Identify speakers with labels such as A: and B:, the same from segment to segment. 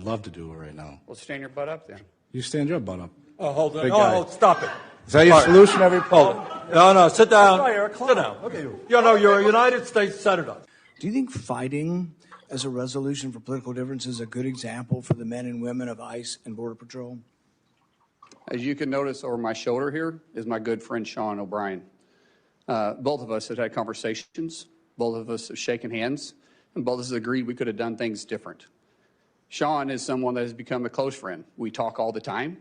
A: love to do it right now.
B: Well, stand your butt up then.
A: You stand your butt up.
C: Oh, hold on.
A: Big guy.
C: Oh, stop it.
A: Is that your
C: All right.
A: solution every
C: Hold it. No, sit down. Sit down.
D: Okay.
C: You know, you're a United States Senator.
D: Do you think fighting as a resolution for political differences is a good example for the men and women of ICE and Border Patrol?
B: As you can notice over my shoulder here is my good friend Sean O'Brien. Both of us have had conversations. Both of us have shaken hands. And both of us agreed we could have done things different. Sean is someone that has become a close friend. We talk all the time.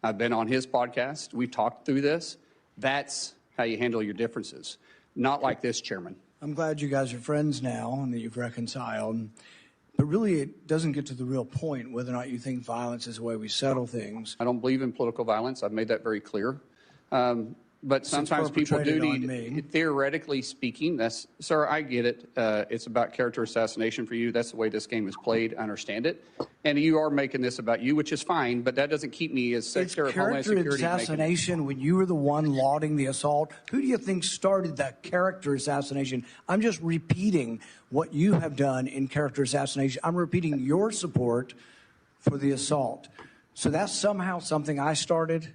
B: I've been on his podcast. We've talked through this. That's how you handle your differences. Not like this, Chairman.
D: I'm glad you guys are friends now and that you've reconciled. But really, it doesn't get to the real point whether or not you think violence is the way we settle things.
B: I don't believe in political violence. I've made that very clear. But sometimes people do need, theoretically speaking, sir, I get it. It's about character assassination for you. That's the way this game is played. I understand it. And you are making this about you, which is fine, but that doesn't keep me as Secretary of Homeland Security.
D: Character assassination when you were the one lauding the assault. Who do you think started that character assassination? I'm just repeating what you have done in character assassination. I'm repeating your support for the assault. So that's somehow something I started?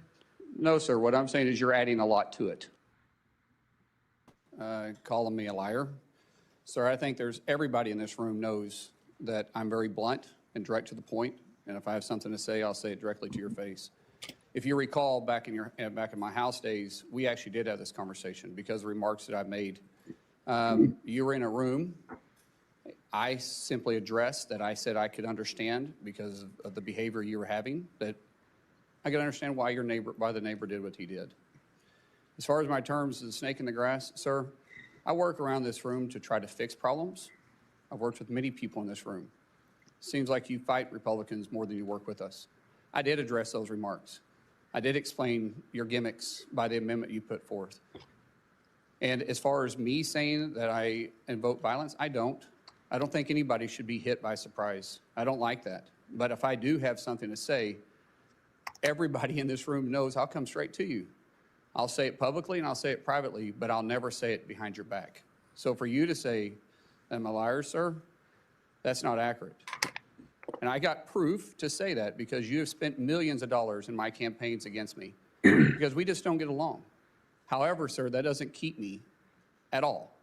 B: No, sir. What I'm saying is you're adding a lot to it. Calling me a liar. Sir, I think everybody in this room knows that I'm very blunt and direct to the point, and if I have something to say, I'll say it directly to your face. If you recall, back in my House days, we actually did have this conversation because of the remarks that I made. You were in a room. I simply addressed that I said I could understand because of the behavior you were having, that I can understand why the neighbor did what he did. As far as my terms of the snake in the grass, sir, I work around this room to try to fix problems. I've worked with many people in this room. Seems like you fight Republicans more than you work with us. I did address those remarks. I did explain your gimmicks by the amendment you put forth. And as far as me saying that I invoke violence, I don't. I don't think anybody should be hit by surprise. I don't like that. But if I do have something to say, everybody in this room knows I'll come straight to you. I'll say it publicly and I'll say it privately, but I'll never say it behind your back. So for you to say, I'm a liar, sir, that's not accurate. And I got proof to say that because you have spent millions of dollars in my campaigns against me because we just don't get along. However, sir, that doesn't keep me at all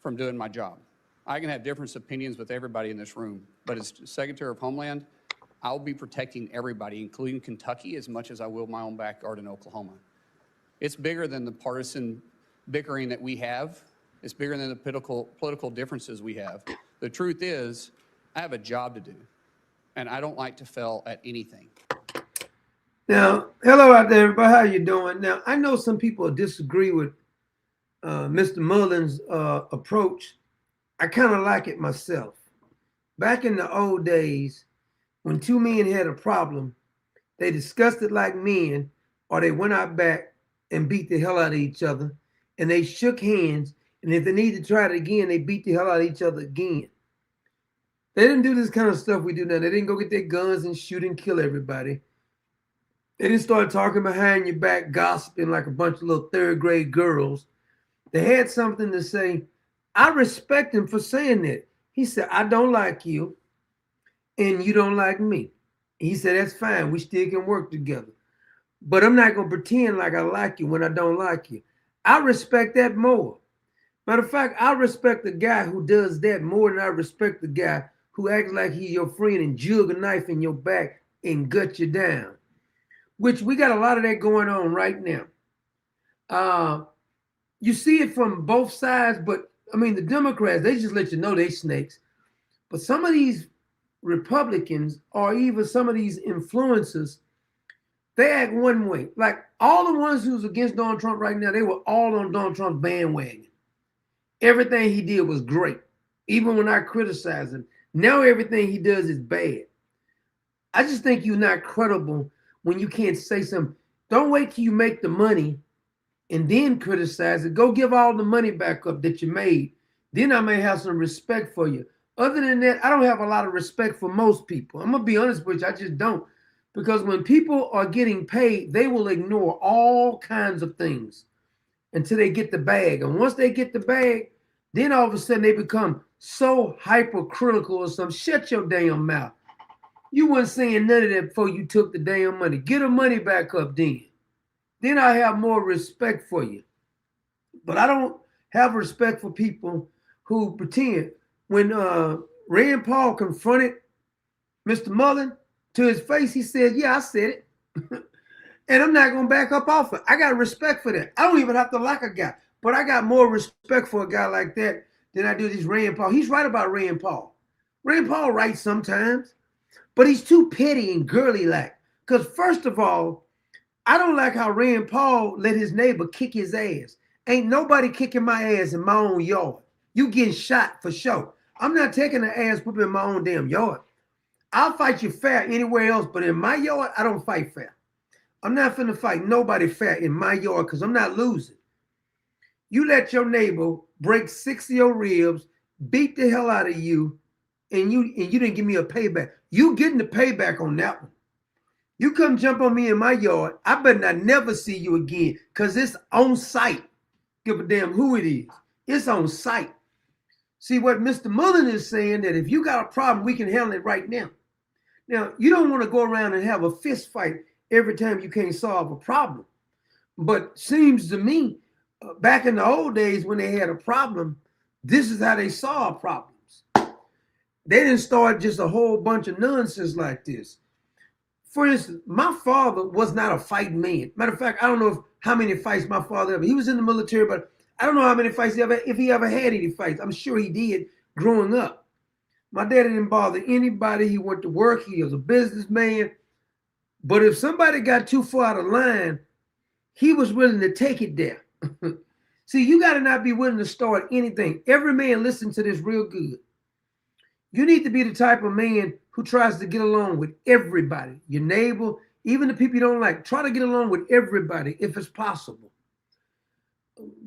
B: from doing my job. I can have different opinions with everybody in this room, but as Secretary of Homeland, I'll be protecting everybody, including Kentucky, as much as I will my own backyard in Oklahoma. It's bigger than the partisan bickering that we have. It's bigger than the political differences we have. The truth is, I have a job to do, and I don't like to fail at anything.
E: Now, hello out there, everybody. How you doing? Now, I know some people disagree with Mr. Mullen's approach. I kind of like it myself. Back in the old days, when two men had a problem, they discussed it like men, or they went out back and beat the hell out of each other, and they shook hands, and if they need to try it again, they beat the hell out of each other again. They didn't do this kind of stuff we do now. They didn't go get their guns and shoot and kill everybody. They didn't start talking behind your back, gossiping like a bunch of little third grade girls. They had something to say. I respect him for saying that. He said, I don't like you, and you don't like me. He said, that's fine. We still can work together. But I'm not going to pretend like I like you when I don't like you. I respect that more. Matter of fact, I respect the guy who does that more than I respect the guy who acts like he's your friend and jug a knife in your back and gut you down, which we got a lot of that going on right now. You see it from both sides, but I mean, the Democrats, they just let you know they snakes. But some of these Republicans or even some of these influencers, they act one way. Like all the ones who's against Donald Trump right now, they were all on Donald Trump's bandwagon. Everything he did was great. Even when I criticize him, now everything he does is bad. I just think you're not credible when you can't say something. Don't wait till you make the money and then criticize it. Go give all the money back up that you made. Then I may have some respect for you. Other than that, I don't have a lot of respect for most people. I'm going to be honest with you. I just don't. Because when people are getting paid, they will ignore all kinds of things until they get the bag. And once they get the bag, then all of a sudden they become so hypercritical or something. Shut your damn mouth. You weren't saying none of that before you took the damn money. Get the money back up then. Then I have more respect for you. But I don't have respect for people who pretend. When Rand Paul confronted Mr. Mullen to his face, he said, yeah, I said it. And I'm not going to back up off it. I got respect for that. I don't even have to like a guy. But I got more respect for a guy like that than I do this Rand Paul. He's right about Rand Paul. Rand Paul writes sometimes, but he's too petty and girly-like. Because first of all, I don't like how Rand Paul let his neighbor kick his ass. Ain't nobody kicking my ass in my own yard. You getting shot for sure. I'm not taking an ass whooping in my own damn yard. I'll fight you fair anywhere else, but in my yard, I don't fight fair. I'm not finna fight nobody fair in my yard because I'm not losing. You let your neighbor break 6 of your ribs, beat the hell out of you, and you didn't give me a payback. You getting the payback on that one. You come jump on me in my yard, I better not never see you again because it's on site. Give a damn who it is. It's on site. See what Mr. Mullen is saying, that if you got a problem, we can handle it right now. Now, you don't want to go around and have a fist fight every time you can't solve a problem. But seems to me, back in the old days when they had a problem, this is how they solve problems. They didn't start just a whole bunch of nonsense like this. For instance, my father was not a fighting man. Matter of fact, I don't know how many fights my father ever. He was in the military, but I don't know how many fights if he ever had any fights. I'm sure he did growing up. My dad didn't bother anybody. He went to work. He was a businessman. But if somebody got too far out of line, he was willing to take it there. See, you got to not be willing to start anything. Every man listen to this real good. You need to be the type of man who tries to get along with everybody, your neighbor, even the people you don't like. Try to get along with everybody if it's possible.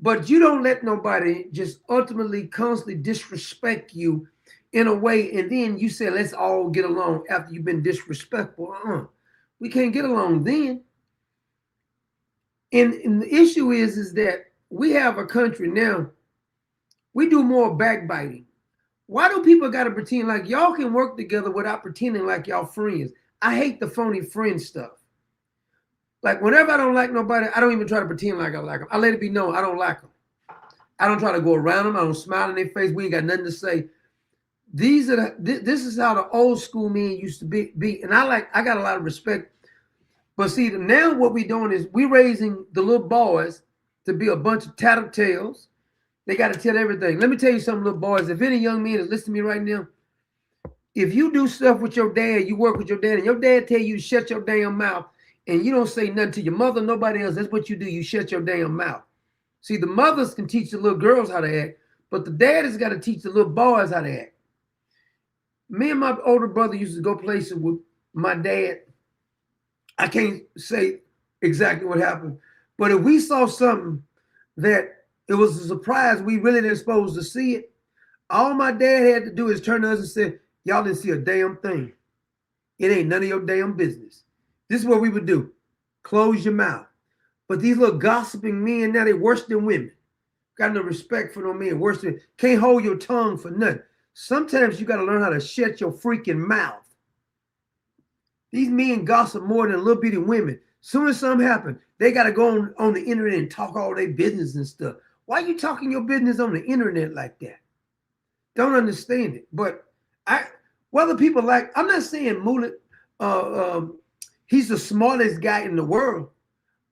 E: But you don't let nobody just ultimately constantly disrespect you in a way, and then you say, let's all get along after you've been disrespectful. We can't get along then. And the issue is that we have a country now, we do more backbiting. Why do people got to pretend like y'all can work together without pretending like y'all friends? I hate the phony friend stuff. Like whenever I don't like nobody, I don't even try to pretend like I like them. I let it be known I don't like them. I don't try to go around them. I don't smile in their face. We ain't got nothing to say. This is how the old school men used to be. And I got a lot of respect. But see, now what we're doing is we're raising the little boys to be a bunch of tattletales. They got to tell everything. Let me tell you something, little boys. If any young man is listening to me right now, if you do stuff with your dad, you work with your dad, and your dad tell you to shut your damn mouth, and you don't say nothing to your mother, nobody else, that's what you do. You shut your damn mouth. See, the mothers can teach the little girls how to act, but the dad has got to teach the little boys how to act. Me and my older brother used to go places with my dad. I can't say exactly what happened, but if we saw something that it was a surprise, we really didn't supposed to see it, all my dad had to do is turn to us and say, y'all didn't see a damn thing. It ain't none of your damn business. This is what we would do. Close your mouth. But these little gossiping men, now they worse than women. Got no respect for no men. Worse than, can't hold your tongue for nothing. Sometimes you got to learn how to shut your freaking mouth. These men gossip more than little bitty women. Soon as something happens, they got to go on the internet and talk all their business and stuff. Why are you talking your business on the internet like that? Don't understand it. But whether people like, I'm not saying Mullet, he's the smartest guy in the world,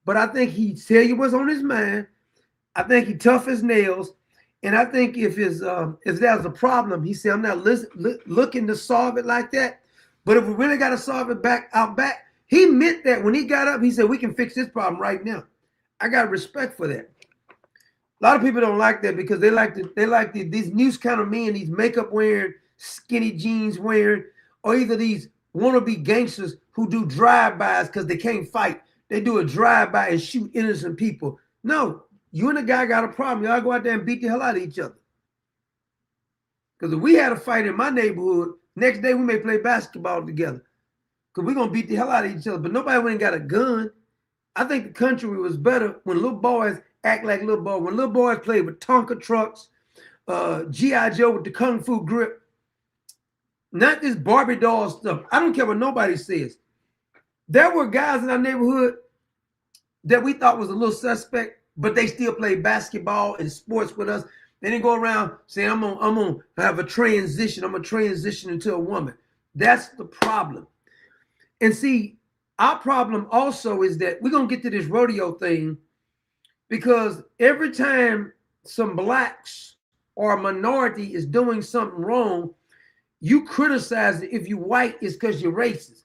E: but I think he tell you what's on his mind. I think he tough as nails. And I think if there's a problem, he said, I'm not looking to solve it like that. But if we really got to solve it out back, he meant that when he got up, he said, we can fix this problem right now. I got respect for that. A lot of people don't like that because they like these new kind of men, these makeup wearing, skinny jeans wearing, or either these wannabe gangsters who do drive-bys because they can't fight. They do a drive-by and shoot innocent people. No, you and the guy got a problem. Y'all go out there and beat the hell out of each other. Because if we had a fight in my neighborhood, next day we may play basketball together. Because we're going to beat the hell out of each other. But nobody went and got a gun. I think the country was better when little boys act like little boys. When little boys play with Tonka trucks, G.I. Joe with the Kung Fu grip. Not this Barbie doll stuff. I don't care what nobody says. There were guys in our neighborhood that we thought was a little suspect, but they still play basketball and sports with us. They didn't go around saying, I'm gonna have a transition. I'm gonna transition into a woman. That's the problem. And see, our problem also is that we're gonna get to this rodeo thing because every time some blacks or a minority is doing something wrong, you criticize it. If you white, it's because you're racist.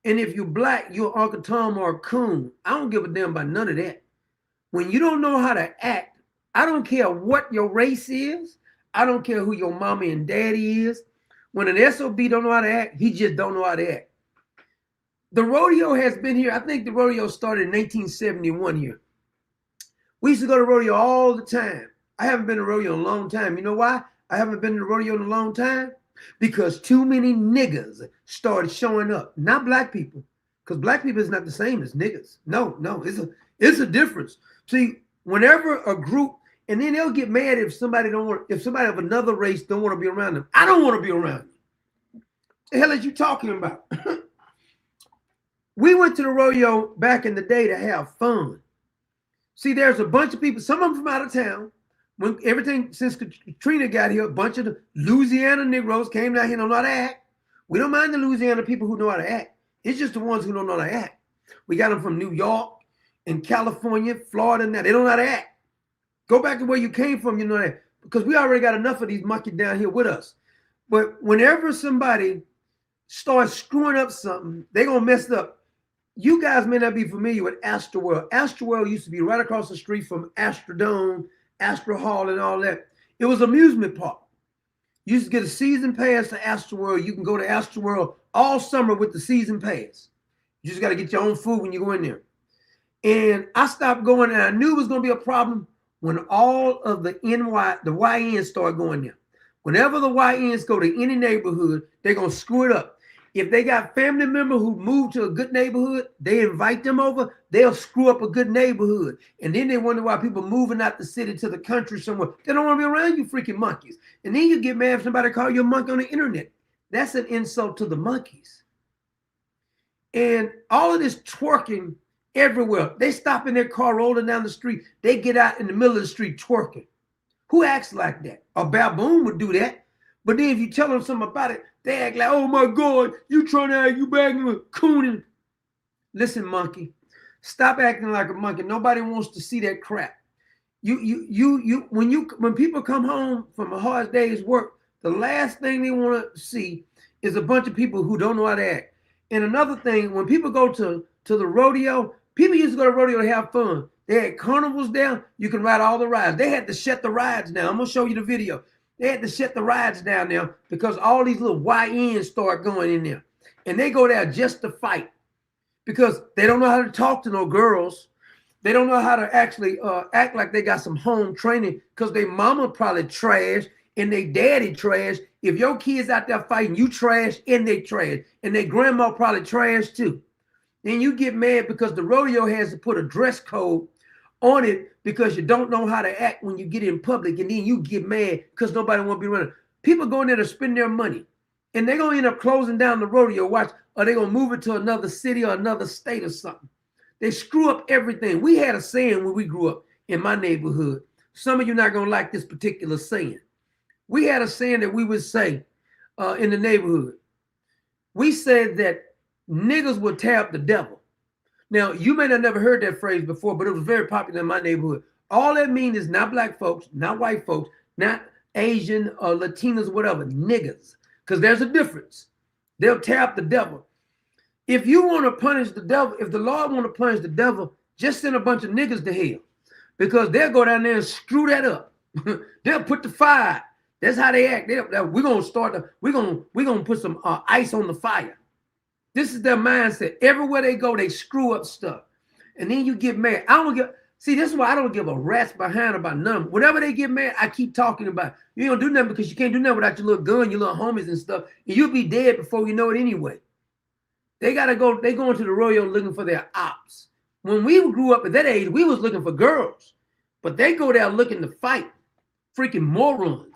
E: And if you're black, you're Uncle Tom or a coon. I don't give a damn about none of that. When you don't know how to act, I don't care what your race is. I don't care who your mommy and daddy is. When an SOB don't know how to act, he just don't know how to act. The rodeo has been here. I think the rodeo started in 1971 here. We used to go to rodeo all the time. I haven't been to rodeo in a long time. You know why I haven't been to rodeo in a long time? Because too many niggas started showing up. Not black people, because black people is not the same as niggas. No, it's a difference. See, whenever a group, and then they'll get mad if somebody of another race don't want to be around them. I don't want to be around you. The hell is you talking about? We went to the rodeo back in the day to have fun. See, there's a bunch of people, some of them from out of town. When everything since Katrina got here, a bunch of the Louisiana Negroes came down here and don't know how to act. We don't mind the Louisiana people who know how to act. It's just the ones who don't know how to act. We got them from New York and California, Florida, and that. They don't know how to act. Go back to where you came from, you know that. Because we already got enough of these monkeys down here with us. But whenever somebody starts screwing up something, they're going to mess it up. You guys may not be familiar with Astroworld. Astroworld used to be right across the street from Astrodome, Astro Hall, and all that. It was an amusement park. You used to get a season pass to Astroworld. You can go to Astroworld all summer with the season pass. You just got to get your own food when you go in there. And I stopped going, and I knew it was going to be a problem when all of the YNs started going there. Whenever the YNs go to any neighborhood, they're going to screw it up. If they got family members who moved to a good neighborhood, they invite them over, they'll screw up a good neighborhood. And then they wonder why people moving out the city to the country somewhere. They don't want to be around you freaking monkeys. And then you get mad if somebody call you a monkey on the internet. That's an insult to the monkeys. And all of this twerking everywhere. They stop in their car rolling down the street. They get out in the middle of the street twerking. Who acts like that? A baboon would do that. But then if you tell them something about it, they act like, oh my God, you trying to act you back in a coon. Listen, monkey, stop acting like a monkey. Nobody wants to see that crap. When people come home from a hard day's work, the last thing they want to see is a bunch of people who don't know how to act. And another thing, when people go to the rodeo, people used to go to rodeo to have fun. They had carnivals down. You can ride all the rides. They had to shut the rides down. I'm going to show you the video. They had to shut the rides down now because all these little YNs start going in there. And they go there just to fight because they don't know how to talk to no girls. They don't know how to actually act like they got some home training because their mama probably trash and they daddy trash. If your kids out there fighting, you trash and they trash. And their grandma probably trash too. Then you get mad because the rodeo has to put a dress code on it because you don't know how to act when you get in public, and then you get mad because nobody want to be running. People go in there to spend their money, and they're going to end up closing down the rodeo. Watch, or they're going to move it to another city or another state or something. They screw up everything. We had a saying when we grew up in my neighborhood. Some of you not going to like this particular saying. We had a saying that we would say in the neighborhood. We said that niggas would tear up the devil. Now, you may have never heard that phrase before, but it was very popular in my neighborhood. All that means is not black folks, not white folks, not Asian or Latinos, whatever, niggas, because there's a difference. They'll tear up the devil. If you want to punish the devil, if the Lord want to punish the devil, just send a bunch of niggas to hell because they'll go down there and screw that up. They'll put the fire. That's how they act. We're going to start, we're going to put some ice on the fire. This is their mindset. Everywhere they go, they screw up stuff. And then you get mad. See, this is why I don't give a rat's behind about none. Whenever they get mad, I keep talking about it. You don't do nothing because you can't do nothing without your little gun, your little homies and stuff. And you'll be dead before you know it anyway. They go into the rodeo looking for their ops. When we grew up at that age, we was looking for girls. But they go there looking to fight. Freaking morons.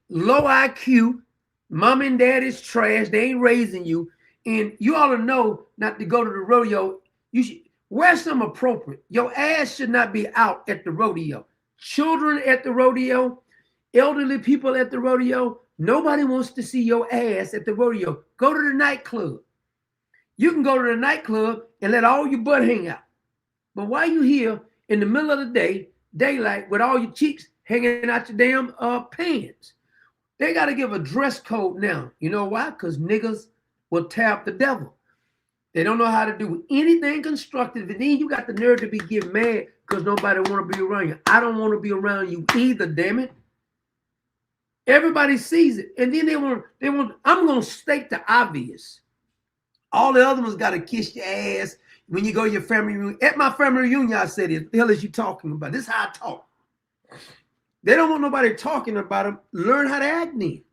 E: Low IQ, Mom and dad is trash. They ain't raising you. And you ought to know not to go to the rodeo. You should wear something appropriate. Your ass should not be out at the rodeo. Children at the rodeo, elderly people at the rodeo, nobody wants to see your ass at the rodeo. Go to the nightclub. You can go to the nightclub and let all your butt hang out. But why you here in the middle of the day, daylight, with all your cheeks hanging out your damn pants? They got to give a dress code now. You know why? Because niggas will tap the devil. They don't know how to do anything constructive. And then you got the nerve to be getting mad because nobody want to be around you. I don't want to be around you either, damn it. Everybody sees it. And then they want, I'm going to state the obvious. All the other ones got to kiss your ass when you go to your family reunion. At my family reunion, I said, what the hell is you talking about? This is how I talk. They don't want nobody talking about them. Learn how to act then.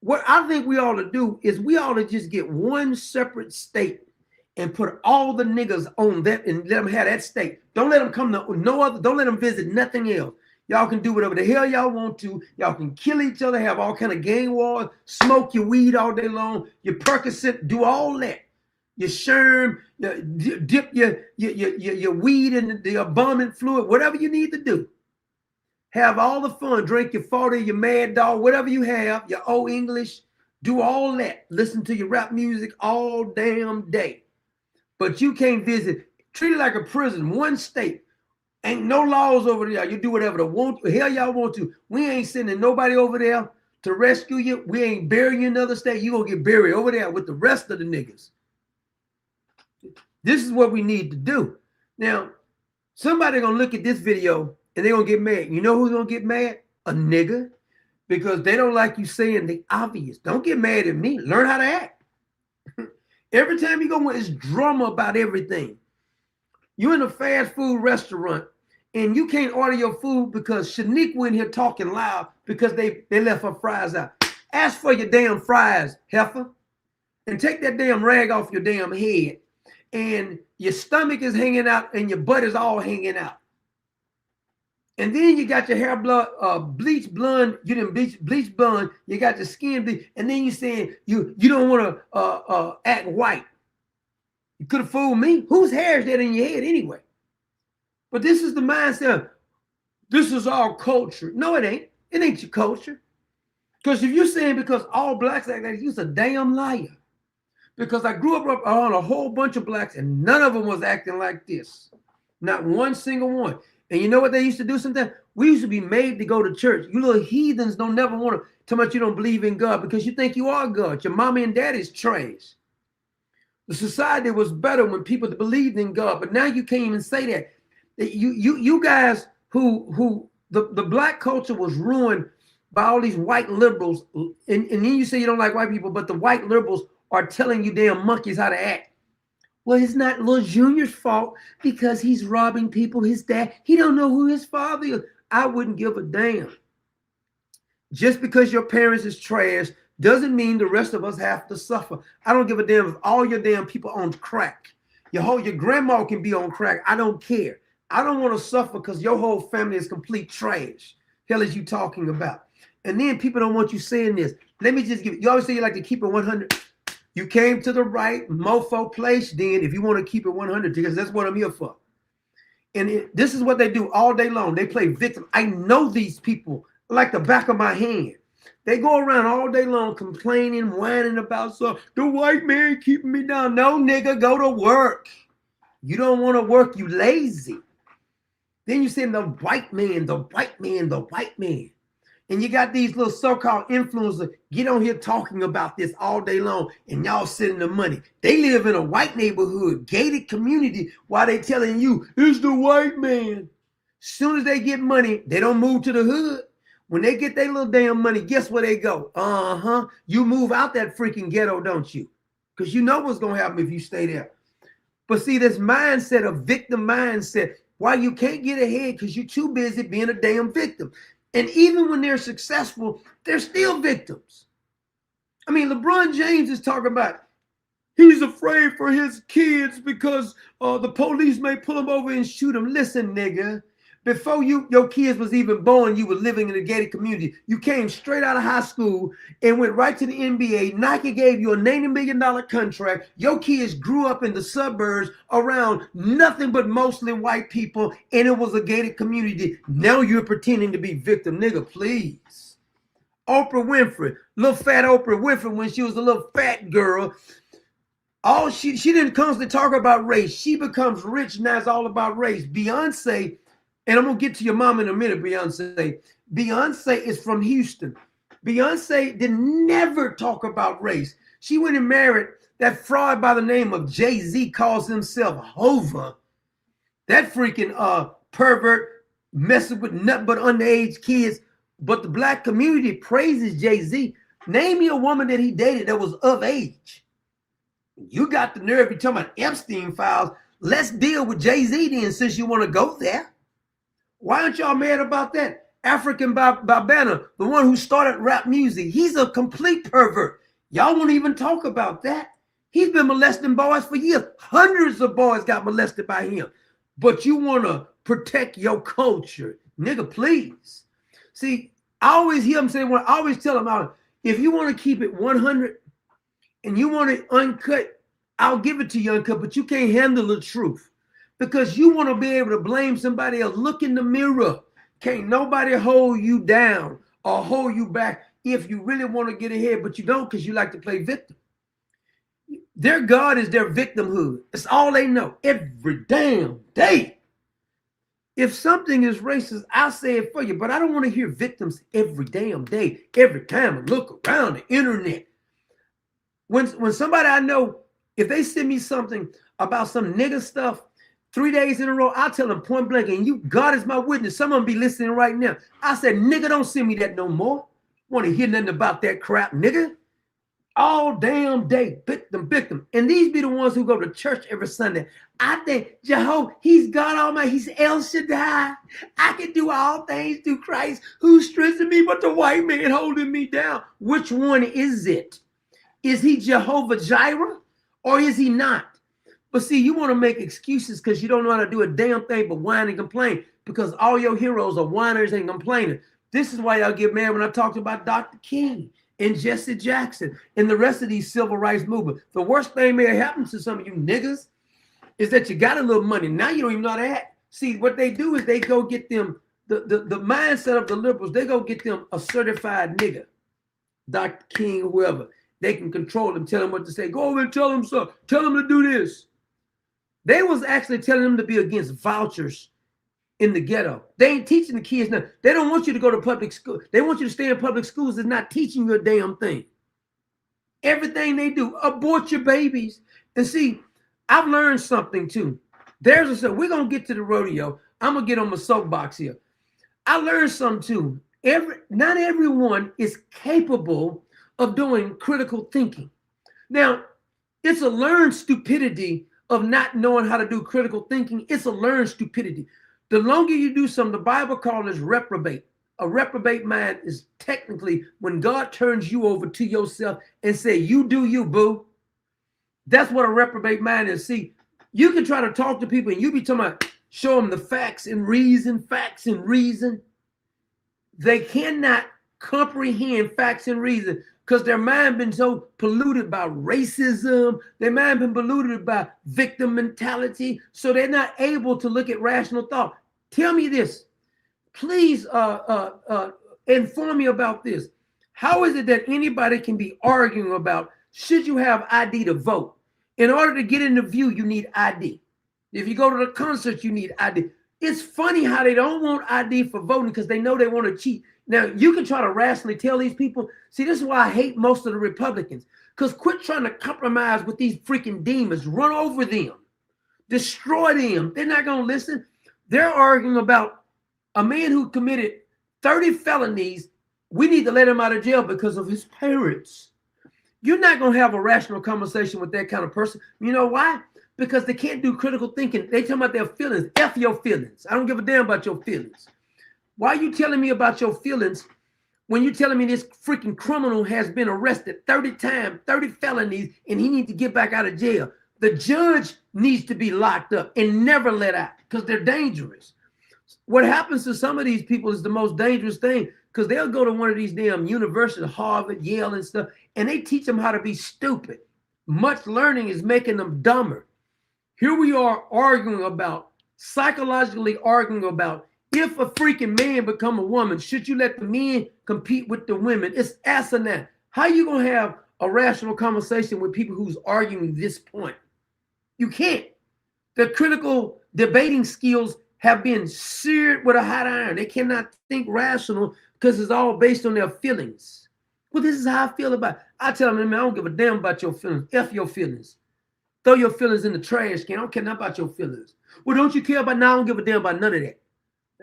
E: What I think we ought to do is we ought to just get one separate state and put all the niggas on that and let them have that state. Don't let them come to no other. Don't let them visit nothing else. Y'all can do whatever the hell y'all want to. Y'all can kill each other, have all kind of gang wars, smoke your weed all day long, your Percocet, do all that. Your Sherm, dip your weed in the embalming fluid, whatever you need to do. Have all the fun. Drink your 40, your Mad Dog, whatever you have, your old English. Do all that. Listen to your rap music all damn day. But you can't visit. Treat it like a prison. One state. Ain't no laws over there. You do whatever the hell y'all want to. We ain't sending nobody over there to rescue you. We ain't burying you in another state. You gonna get buried over there with the rest of the niggas. This is what we need to do. Now, somebody gonna look at this video and they're gonna get mad. You know who's gonna get mad? A nigga. Because they don't like you saying the obvious. Don't get mad at me. Learn how to act. Every time you go, it's drama about everything. You're in a fast food restaurant and you can't order your food because Shanique went here talking loud because they left her fries out. Ask for your damn fries, heifer. And take that damn rag off your damn head. And your stomach is hanging out and your butt is all hanging out. And then you got your hair bleach blonde, you didn't bleach blonde, you got your skin bleach, and then you saying you don't want to act white. You could have fooled me. Whose hair is that in your head anyway? But this is the mindset. This is our culture. No, it ain't. It ain't your culture. Because if you're saying because all blacks act like you're a damn liar. Because I grew up around a whole bunch of blacks and none of them was acting like this. Not one single one. And you know what they used to do sometimes? We used to be made to go to church. You little heathens don't never want to tell much you don't believe in God because you think you are God. Your mommy and daddy's trash. The society was better when people believed in God, but now you can't even say that. You guys who the black culture was ruined by all these white liberals, and then you say you don't like white people, but the white liberals are telling you damn monkeys how to act. Well, it's not Lil Junior's fault because he's robbing people, his dad. He don't know who his father is. I wouldn't give a damn. Just because your parents is trash doesn't mean the rest of us have to suffer. I don't give a damn if all your damn people on crack. Your grandma can be on crack. I don't care. I don't want to suffer because your whole family is complete trash. Hell is you talking about? And then people don't want you saying this. Let me just give you always say you like to keep it 100. You came to the right mofo place then if you want to keep it 100 because that's what I'm here for. And this is what they do all day long. They play victim. I know these people like the back of my hand. They go around all day long complaining, whining about the white man keeping me down. No, nigga, go to work. You don't want to work, you lazy. Then you say the white man, the white man, the white man. And you got these little so-called influencers get on here talking about this all day long and y'all sending them money. They live in a white neighborhood, gated community while they telling you, it's the white man. Soon as they get money, they don't move to the hood. When they get their little damn money, guess where they go? You move out that freaking ghetto, don't you? Because you know what's going to happen if you stay there. But see, this mindset, of victim mindset, why you can't get ahead because you're too busy being a damn victim. And even when they're successful, they're still victims. I mean, LeBron James is talking about he's afraid for his kids because the police may pull him over and shoot him. Listen, nigga, Before your kids was even born, you were living in a gated community. You came straight out of high school and went right to the NBA. Nike gave you a $90 million contract. Your kids grew up in the suburbs around nothing but mostly white people, and it was a gated community. Now you're pretending to be victim. Nigga, please. Oprah Winfrey, little fat Oprah Winfrey, when she was a little fat girl, she didn't constantly talk about race. She becomes rich, now it's all about race. Beyonce, and I'm going to get to your mom in a minute, Beyonce. Beyonce is from Houston. Beyonce did never talk about race. She went and married that fraud by the name of Jay-Z, calls himself Hova. That freaking pervert messing with nothing but underage kids. But the black community praises Jay-Z. Name me a woman that he dated that was of age. You got the nerve, you're talking about Epstein files. Let's deal with Jay-Z then, since you want to go there. Why aren't y'all mad about that? African Babana, the one who started rap music, he's a complete pervert. Y'all won't even talk about that. He's been molesting boys for years. Hundreds of boys got molested by him. But you want to protect your culture. Nigga, please. See, I always hear him say, I always tell him, if you want to keep it 100 and you want it uncut, I'll give it to you uncut, but you can't handle the truth. Because you want to be able to blame somebody else. Look in the mirror. Can't nobody hold you down or hold you back if you really want to get ahead, but you don't because you like to play victim. Their God is their victimhood. It's all they know every damn day. If something is racist, I'll say it for you, but I don't want to hear victims every damn day, every time I look around the internet. When somebody I know, if they send me something about some nigga stuff, 3 days in a row, I'll tell them point blank, and God is my witness. Some of them be listening right now. I said, nigga, don't send me that no more. Want to hear nothing about that crap, nigga. All damn day, victim. And these be the ones who go to church every Sunday. I think Jehovah, he's God Almighty. He's El Shaddai. I can do all things through Christ who strengthens me, but the white man holding me down. Which one is it? Is he Jehovah Jireh or is he not? But see, you want to make excuses because you don't know how to do a damn thing but whine and complain, because all your heroes are whiners and complaining. This is why y'all get mad when I talked about Dr. King and Jesse Jackson and the rest of these civil rights movement. The worst thing may have happened to some of you niggas is that you got a little money. Now you don't even know how to act. See, what they do is they go get them, the mindset of the liberals, they go get them a certified nigga, Dr. King, whoever. They can control them, tell them what to say. Go over and tell them so. Tell them to do this. They was actually telling them to be against vouchers in the ghetto. They ain't teaching the kids now. They don't want you to go to public school. They want you to stay in public schools that's not teaching you a damn thing. Everything they do, abort your babies. And see, I've learned something too. We're going to get to the rodeo. I'm going to get on my soapbox here. I learned something too. Not everyone is capable of doing critical thinking. Now, it's a learned stupidity of not knowing how to do critical thinking. It's a learned stupidity. The longer you do something, the Bible calls it reprobate. A reprobate mind is technically when God turns you over to yourself and say, you do you, boo. That's what a reprobate mind is. See, you can try to talk to people and you be talking about, show them the facts and reason. They cannot comprehend facts and reason because their mind been so polluted by racism. Their mind been polluted by victim mentality. So they're not able to look at rational thought. Tell me this. Please inform me about this. How is it that anybody can be arguing about should you have ID to vote? In order to get in the view, you need ID. If you go to the concert, you need ID. It's funny how they don't want ID for voting because they know they want to cheat. Now, you can try to rationally tell these people. See, this is why I hate most of the Republicans. Because quit trying to compromise with these freaking demons. Run over them. Destroy them. They're not going to listen. They're arguing about a man who committed 30 felonies. We need to let him out of jail because of his parents. You're not going to have a rational conversation with that kind of person. You know why? Because they can't do critical thinking. They talk about their feelings. F your feelings. I don't give a damn about your feelings. Why are you telling me about your feelings when you're telling me this freaking criminal has been arrested 30 times, 30 felonies, and he needs to get back out of jail? The judge needs to be locked up and never let out because they're dangerous. What happens to some of these people is the most dangerous thing, because they'll go to one of these damn universities, Harvard, Yale, and stuff, and they teach them how to be stupid. Much learning is making them dumber. Here we are psychologically arguing about, if a freaking man become a woman, should you let the men compete with the women? It's asinine. How you gonna have a rational conversation with people who's arguing this point? You can't. The critical debating skills have been seared with a hot iron. They cannot think rational because it's all based on their feelings. Well, this is how I feel about it. I tell them, man, I don't give a damn about your feelings. F your feelings. Throw your feelings in the trash can. I don't care nothing about your feelings. Well, don't you care about? No, I don't give a damn about none of that.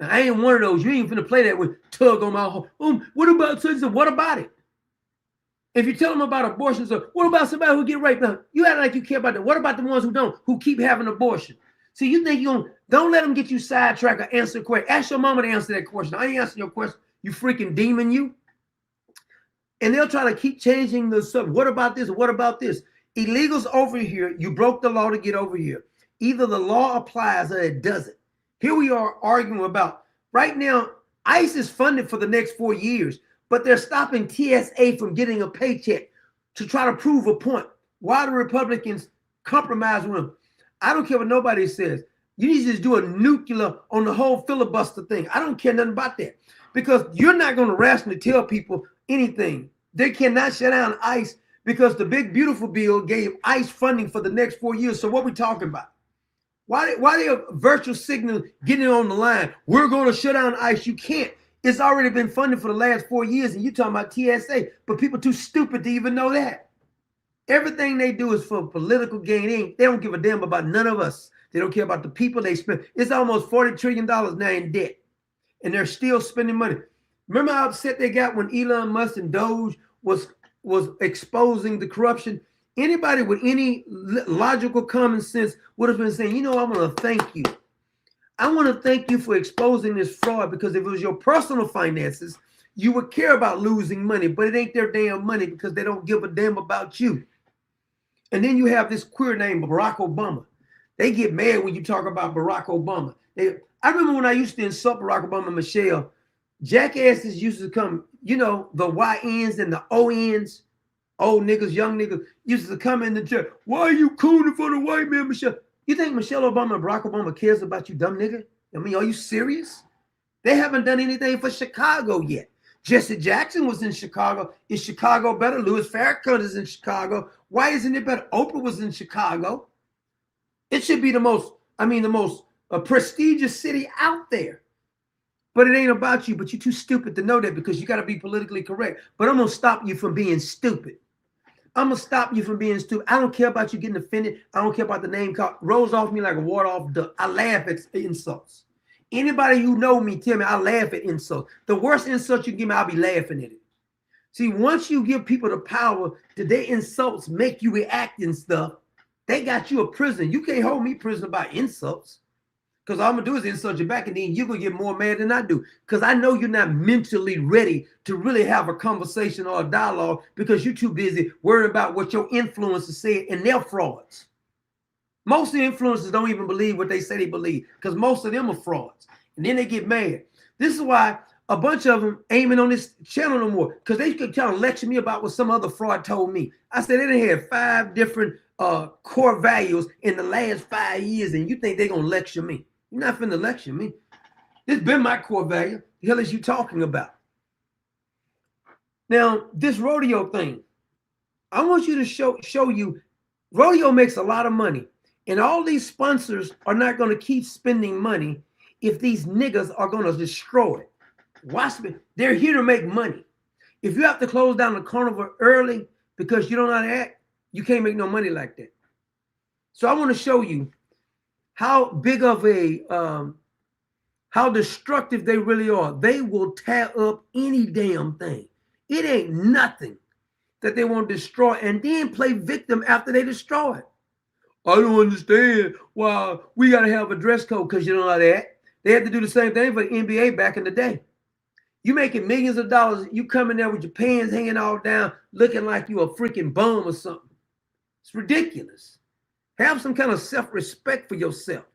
E: I ain't one of those. You ain't finna play that with tug on my heart. What about such? What about it? If you tell them about abortion, so what about somebody who get raped? Now, you act like you care about that. What about the ones who don't, who keep having abortion? See, you think don't let them get you sidetracked or answer the question. Ask your mama to answer that question. I ain't answering your question, you freaking demon, you. And they'll try to keep changing the subject. What about this? What about this? Illegals over here, you broke the law to get over here. Either the law applies or it doesn't. Here we are arguing about, right now, ICE is funded for the next 4 years, but they're stopping TSA from getting a paycheck to try to prove a point. Why the Republicans compromise with them? I don't care what nobody says. You need to just do a nuclear on the whole filibuster thing. I don't care nothing about that, because you're not going to rationally tell people anything. They cannot shut down ICE because the big beautiful bill gave ICE funding for the next 4 years. So what are we talking about? Why they a virtual signal getting on the line? We're going to shut down ICE. You can't. It's already been funded for the last 4 years, and you're talking about TSA, but people too stupid to even know that. Everything they do is for political gain. They don't give a damn about none of us. They don't care about the people they spend. It's almost $40 trillion now in debt, and they're still spending money. Remember how upset they got when Elon Musk and Doge was exposing the corruption? Anybody with any logical common sense would have been saying, you know, I want to thank you. I want to thank you for exposing this fraud, because if it was your personal finances, you would care about losing money, but it ain't their damn money because they don't give a damn about you. And then you have this queer named Barack Obama. They get mad when you talk about Barack Obama. I remember when I used to insult Barack Obama, Michelle, jackasses used to come, you know, the YNs and the ONs, old niggas, young niggas, used to come in the church. Why are you cooning for the white man, Michelle? You think Michelle Obama and Barack Obama cares about you, dumb nigga? I mean, are you serious? They haven't done anything for Chicago yet. Jesse Jackson was in Chicago. Is Chicago better? Louis Farrakhan is in Chicago. Why isn't it better? Oprah was in Chicago. It should be the most prestigious city out there. But it ain't about you, but you're too stupid to know that, because you got to be politically correct. But I'm going to stop you from being stupid. I'm going to stop you from being stupid. I don't care about you getting offended. I don't care about the name called. Rolls off me like a water off duck. I laugh at insults. Anybody who know me, tell me I laugh at insults. The worst insult you give me, I'll be laughing at it. See, once you give people the power that their insults make you react and stuff, they got you a prison. You can't hold me prisoner by insults, because all I'm going to do is insult you back, and then you're going to get more mad than I do, because I know you're not mentally ready to really have a conversation or a dialogue, because you're too busy worrying about what your influencers say, and they're frauds. Most of the influencers don't even believe what they say they believe, because most of them are frauds. And then they get mad. This is why a bunch of them ain't on this channel no more, because they could try to lecture me about what some other fraud told me. I said they done had 5 different core values in the last 5 years, and you think they're going to lecture me. You're not finna lecture me. This been my core value. The hell is you talking about? Now, this rodeo thing, I want you to show you, rodeo makes a lot of money. And all these sponsors are not going to keep spending money if these niggas are going to destroy it. Watch me. They're here to make money. If you have to close down the carnival early because you don't know how to act, you can't make no money like that. So I want to show you how big of a, how destructive they really are. They will tear up any damn thing. It ain't nothing that they won't destroy and then play victim after they destroy it. I don't understand why we got to have a dress code, because you don't know that. They had to do the same thing for the NBA back in the day. You making millions of dollars, you coming there with your pants hanging all down, looking like you a freaking bum or something. It's ridiculous. Have some kind of self-respect for yourself.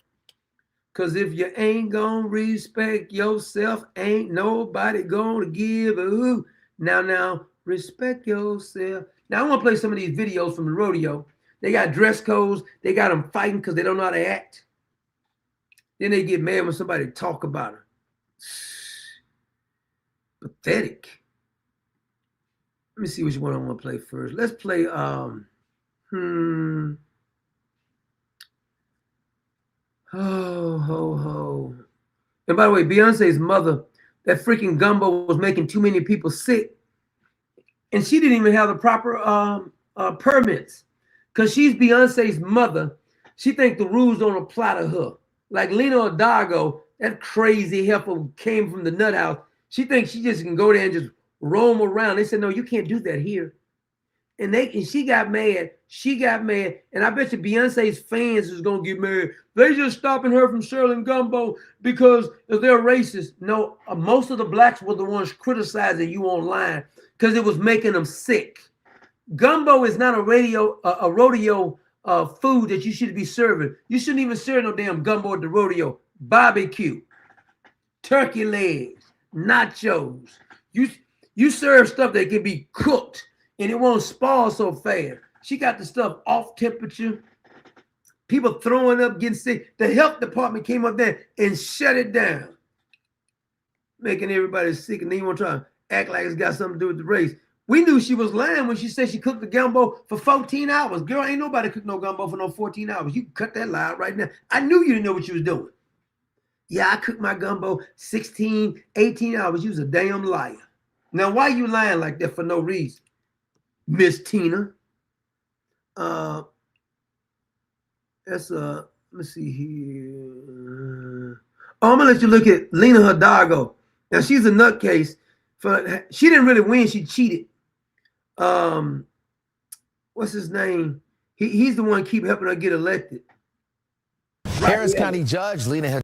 E: Cause if you ain't gonna respect yourself, ain't nobody gonna give a hoot. Now, respect yourself. Now I want to play some of these videos from the rodeo. They got dress codes. They got them fighting because they don't know how to act. Then they get mad when somebody talk about her. Pathetic. Let me see which one I want to play first. Let's play Ho ho ho. And by the way, Beyonce's mother, that freaking Gumbo was making too many people sick. And she didn't even have the proper permits. Because she's Beyonce's mother. She thinks the rules don't apply to her. Like Lena Hidalgo, that crazy heifer came from the nut house. She thinks she just can go there and just roam around. They said, no, you can't do that here. And she got mad. She got mad. And I bet you Beyonce's fans is going to get mad. They just stopping her from selling Gumbo because they're racist. No, most of the blacks were the ones criticizing you online because it was making them sick. Gumbo is not a rodeo food that you should be serving. You shouldn't even serve no damn gumbo at the rodeo. Barbecue, turkey legs, nachos. You serve stuff that can be cooked and it won't spoil so fast. She got the stuff off temperature. People throwing up, getting sick. The health department came up there and shut it down, making everybody sick. And they want to try to act like it's got something to do with the race. We knew she was lying when she said she cooked the gumbo for 14 hours. Girl, ain't nobody cooked no gumbo for no 14 hours. You can cut that lie out right now. I knew you didn't know what you was doing. Yeah, I cooked my gumbo 16, 18 hours. You was a damn liar. Now, why you lying like that for no reason? Miss Tina. Let me see here. Oh, I'm gonna let you look at Lena Hidalgo. Now she's a nutcase. She didn't really win, she cheated. What's his name? He's the one keep helping her get elected.
F: Harris County Judge Lena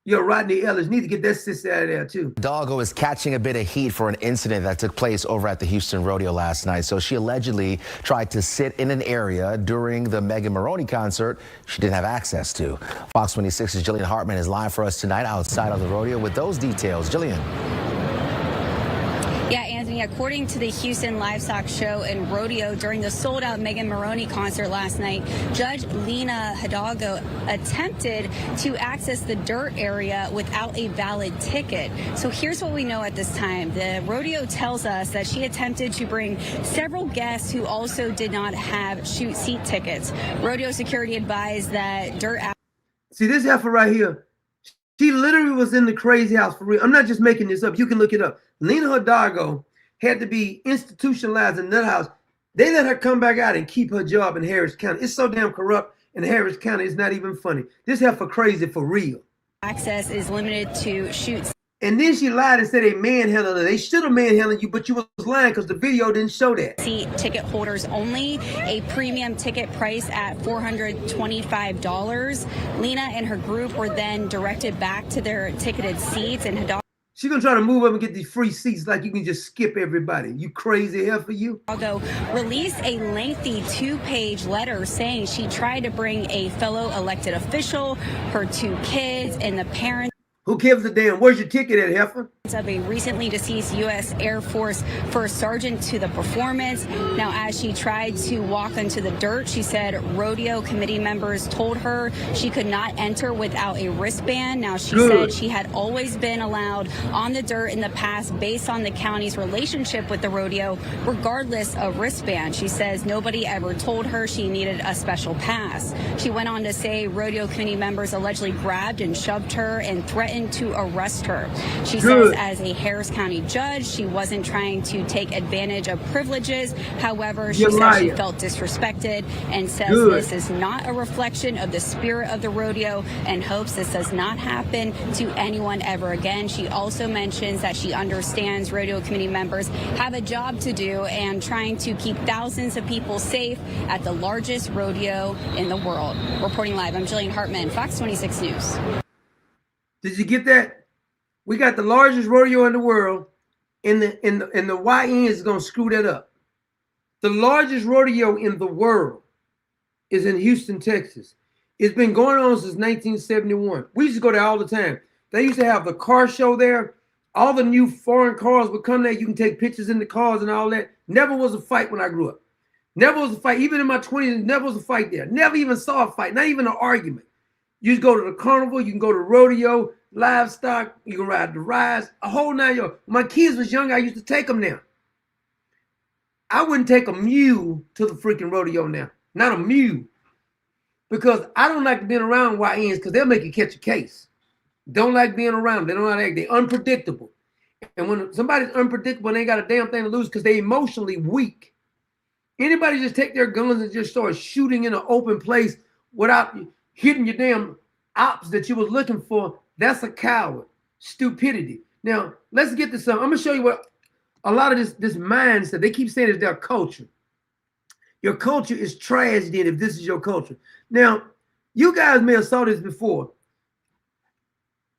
E: Rodney Ellis need to get that sister out of there too.
F: Hidalgo is catching a bit of heat for an incident that took place over at the Houston Rodeo last night. So she allegedly tried to sit in an area during the Megan Maroney concert she didn't have access to. Fox 26's Jillian Hartman is live for us tonight outside of the rodeo with those details. Jillian.
G: Yeah, Anthony, according to the Houston Livestock Show and Rodeo during the sold-out Megan Maroney concert last night, Judge Lena Hidalgo attempted to access the dirt area without a valid ticket. So here's what we know at this time. The rodeo tells us that she attempted to bring several guests who also did not have chute seat tickets. Rodeo security advised that dirt...
E: See, this heifer right here, she literally was in the crazy house for real. I'm not just making this up. You can look it up. Lena Hidalgo had to be institutionalized in that house. They let her come back out and keep her job in Harris County. It's so damn corrupt in Harris County. It's not even funny. This heifer crazy for real.
G: Access is limited to chute.
E: And then she lied and said they manhandled her. They should have manhandled you, but you was lying because the video didn't show that.
G: Seat ticket holders only, a premium ticket price at $425. Lena and her group were then directed back to their ticketed seats, and Hidalgo
E: She's gonna try to move up and get these free seats like you can just skip everybody. You crazy heifer, you.
G: Hidalgo released a lengthy 2-page letter saying she tried to bring a fellow elected official, her 2 kids, and the parents
E: Who gives a damn? Where's your ticket at, heifer?
G: Of a recently deceased U.S. Air Force First Sergeant to the performance. Now, as she tried to walk onto the dirt, she said rodeo committee members told her she could not enter without a wristband. Now, she said she had always been allowed on the dirt in the past based on the county's relationship with the rodeo, regardless of wristband. She says nobody ever told her she needed a special pass. She went on to say rodeo committee members allegedly grabbed and shoved her and threatened to arrest her. She says as a Harris County judge, she wasn't trying to take advantage of privileges. However, she said she felt disrespected and says this is not a reflection of the spirit of the rodeo and hopes this does not happen to anyone ever again. She also mentions that she understands rodeo committee members have a job to do and trying to keep thousands of people safe at the largest rodeo in the world. Reporting live, I'm Jillian Hartman, Fox 26 News.
E: Did you get that? We got the largest rodeo in the world, and the YN is gonna screw that up. The largest rodeo in the world is in Houston, Texas. It's been going on since 1971. We used to go there all the time. They used to have the car show there. All the new foreign cars would come there. You can take pictures in the cars and all that. Never was a fight when I grew up. Never was a fight. Even in my 20s, never was a fight there. Never even saw a fight, not even an argument. You just go to the carnival, you can go to rodeo, livestock, you can ride the rides, a whole 9 yards. When my kids was young, I used to take them there. I wouldn't take a mule to the freaking rodeo now. Not a mule. Because I don't like being around YNs because they'll make you catch a case. Don't like being around them. They don't know how to act. They're unpredictable. And when somebody's unpredictable, they ain't got a damn thing to lose because they're emotionally weak. Anybody just take their guns and just start shooting in an open place without hitting your damn ops that you was looking for, that's a coward. Stupidity. Now, let's get to something. I'm going to show you what a lot of this mindset, they keep saying is their culture. Your culture is trash then if this is your culture. Now, you guys may have saw this before.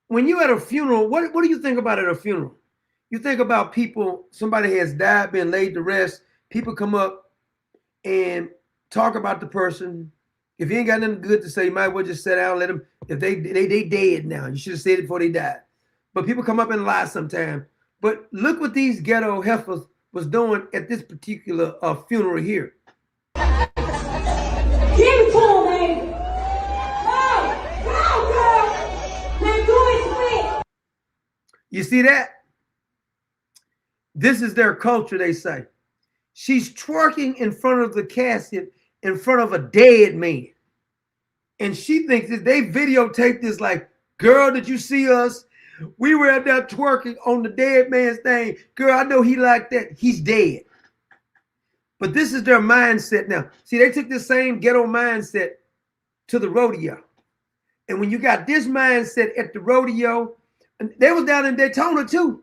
E: When you're at a funeral, what do you think about at a funeral? You think about people, somebody has died, been laid to rest. People come up and talk about the person. If you ain't got nothing good to say, you might well just sit down and let them. If they dead now, you should have said it before they died. But people come up and lie sometimes. But look what these ghetto heifers was doing at this particular funeral here.
H: Give it to him, baby. Go, girl. Now do it quick.
E: You see that? This is their culture, they say. She's twerking in front of the casket in front of a dead man. And she thinks that they videotaped this like, girl, did you see us? We were at that twerking on the dead man's thing. Girl, I know he like that. He's dead. But this is their mindset now. See, they took this same ghetto mindset to the rodeo. And when you got this mindset at the rodeo, and they was down in Daytona too.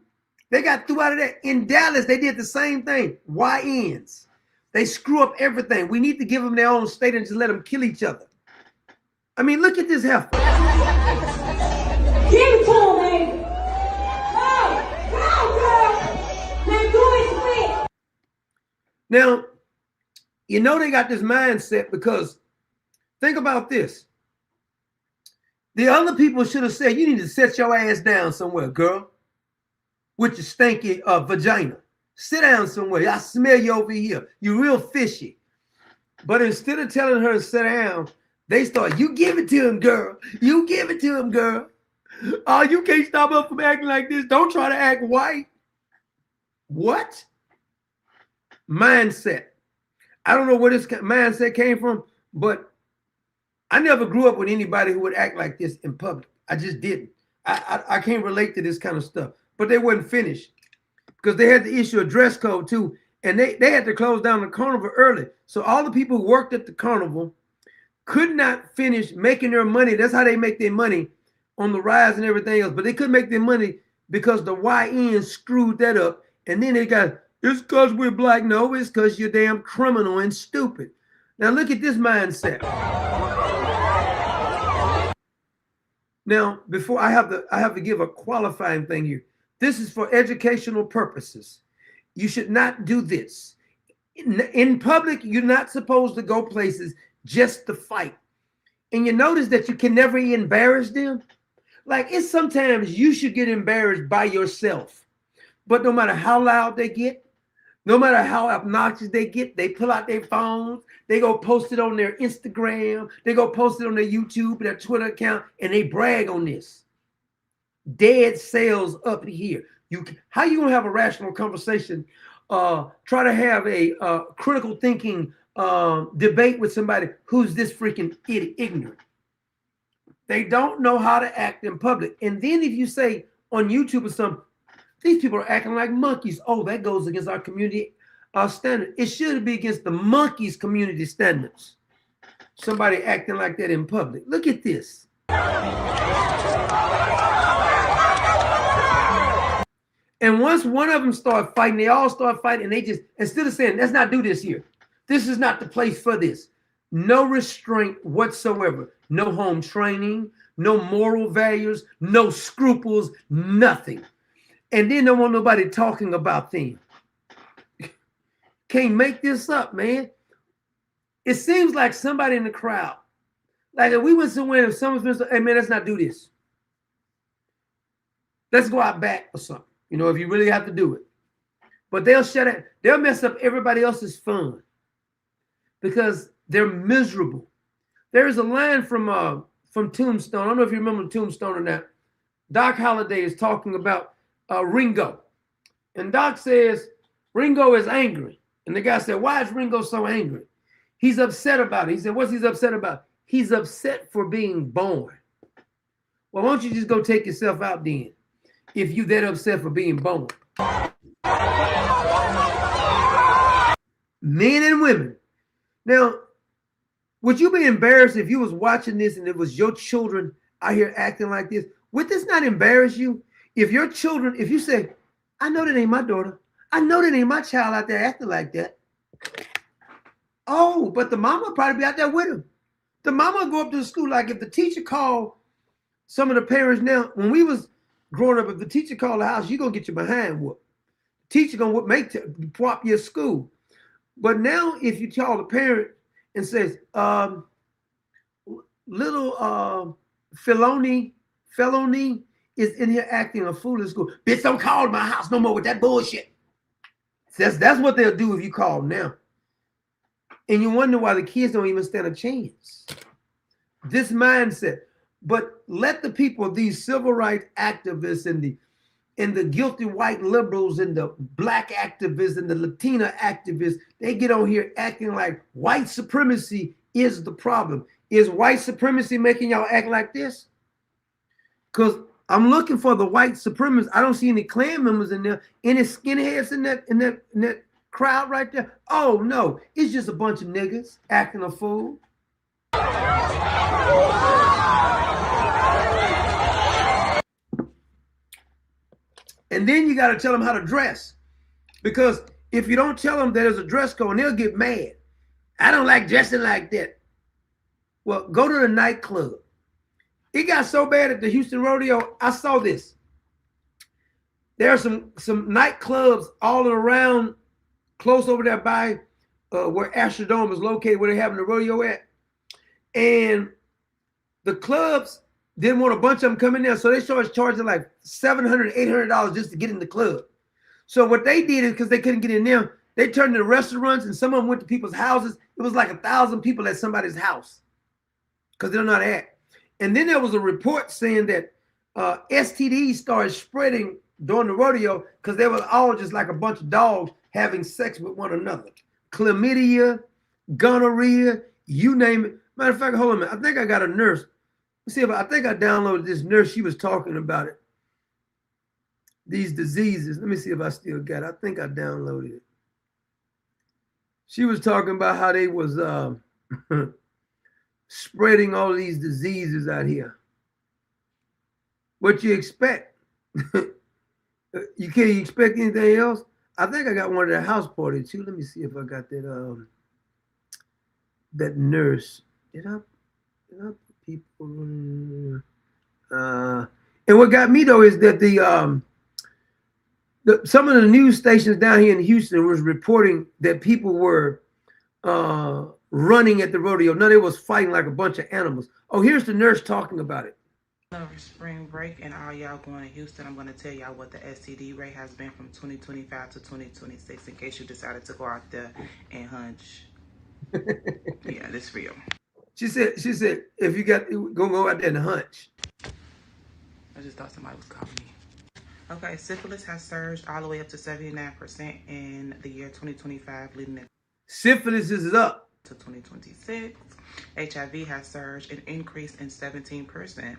E: They got threw out of that. In Dallas, they did the same thing. YNs. They screw up everything. We need to give them their own state and just let them kill each other. I mean, look at this heifer.
H: Give it to him, baby. Go, girl. Now do it quick.
E: Now, you know they got this mindset because think about this. The other people should have said, you need to set your ass down somewhere, girl, with your stinky vagina. Sit down somewhere. I smell you over here. You're real fishy. But instead of telling her to sit down, they start, you give it to him, girl. You give it to him, girl. Oh, you can't stop her from acting like this. Don't try to act white. What? Mindset. I don't know where this mindset came from, but I never grew up with anybody who would act like this in public. I just didn't. I can't relate to this kind of stuff. But they wasn't finished because they had to issue a dress code too. And they had to close down the carnival early. So all the people who worked at the carnival could not finish making their money. That's how they make their money on the rides and everything else. But they couldn't make their money because the YN screwed that up. And then they got, it's because we're black. No, it's because you're damn criminal and stupid. Now look at this mindset. Now, before I have to give a qualifying thing here. This is for educational purposes. You should not do this. In public, you're not supposed to go places just to fight. And you notice that you can never embarrass them. Like it's sometimes you should get embarrassed by yourself. But no matter how loud they get, no matter how obnoxious they get, they pull out their phones, they go post it on their Instagram, they go post it on their YouTube, their Twitter account, and they brag on this. Dead sales up here. How you gonna have a rational conversation? Try to have a critical thinking debate with somebody who's this freaking ignorant. They don't know how to act in public. And then if you say on YouTube or something, these people are acting like monkeys. Oh, that goes against our community standard. It should be against the monkeys' community standards. Somebody acting like that in public. Look at this. And once one of them start fighting, they all start fighting, and they just, instead of saying, let's not do this here. This is not the place for this. No restraint whatsoever. No home training, no moral values, no scruples, nothing. And then don't want nobody talking about them. Can't make this up, man. It seems like somebody in the crowd, Like if we went somewhere and someone's hey man, let's not do this. Let's go out back or something. You know, if you really have to do it. But they'll shut it, they'll mess up everybody else's fun because they're miserable. There is a line from Tombstone. I don't know if you remember Tombstone or not. Doc Holliday is talking about Ringo. And Doc says, Ringo is angry. And the guy said, why is Ringo so angry? He's upset about it. He said, what's he upset about? He's upset for being born. Well, why don't you just go take yourself out then if you're that upset for being born? Men and women. Now, would you be embarrassed if you was watching this and it was your children out here acting like this? Would this not embarrass you? If your children, if you say, I know that ain't my daughter. I know that ain't my child out there acting like that. Oh, but the mama will probably be out there with him. The mama will go up to the school. Like if the teacher called some of the parents now, when we was growing up, if the teacher called the house, you're going to get your behind whooped. Teacher going to prop your school. But now if you call the parent and says, little felony is in here acting a fool in school. Bitch, don't call my house no more with that bullshit. That's what they'll do if you call now. And you wonder why the kids don't even stand a chance. This mindset. But let the people, these civil rights activists and the guilty white liberals and the black activists and the Latina activists, they get on here acting like white supremacy is the problem. Is white supremacy making y'all act like this? Because I'm looking for the white supremacists. I don't see any Klan members in there, any skinheads in that crowd right there. Oh no, it's just a bunch of niggas acting a fool. And then you got to tell them how to dress. Because if you don't tell them there's a dress code, they'll get mad. I don't like dressing like that. Well, go to the nightclub. It got so bad at the Houston Rodeo, I saw this. There are some nightclubs all around, close over there by where Astrodome is located, where they're having the rodeo at. And the clubs didn't want a bunch of them coming there, so they started charging like $700, $800 just to get in the club. So what they did is, because they couldn't get in there, they turned to restaurants, and some of them went to people's houses. It was like 1,000 people at somebody's house because they don't know how to act. And then there was a report saying that STDs started spreading during the rodeo because they were all just like a bunch of dogs having sex with one another. Chlamydia, gonorrhea, you name it. Matter of fact, hold on a minute. I think I got a nurse. Let's see if I think I downloaded this nurse. She was talking about it. These diseases. Let me see if I still got it. I think I downloaded it. She was talking about how they was spreading all these diseases out here. What you expect? You can't expect anything else. I think I got one at the house party too. Let me see if I got that that nurse. Did I people? And what got me though is that some of the news stations down here in Houston was reporting that people were running at the rodeo. No, they was fighting like a bunch of animals. Oh, here's the nurse talking about it.
I: Over spring break and all y'all going to Houston, I'm going to tell y'all what the STD rate has been from 2025 to 2026 in case you decided to go out there and hunch. Yeah, this real.
E: She said, if you got go out there and hunch.
I: I just thought somebody was calling me. Okay, syphilis has surged all the way up to 79% in the year 2025, leading it.
E: Syphilis is up
I: to 2026. HIV has surged and increased in 17%.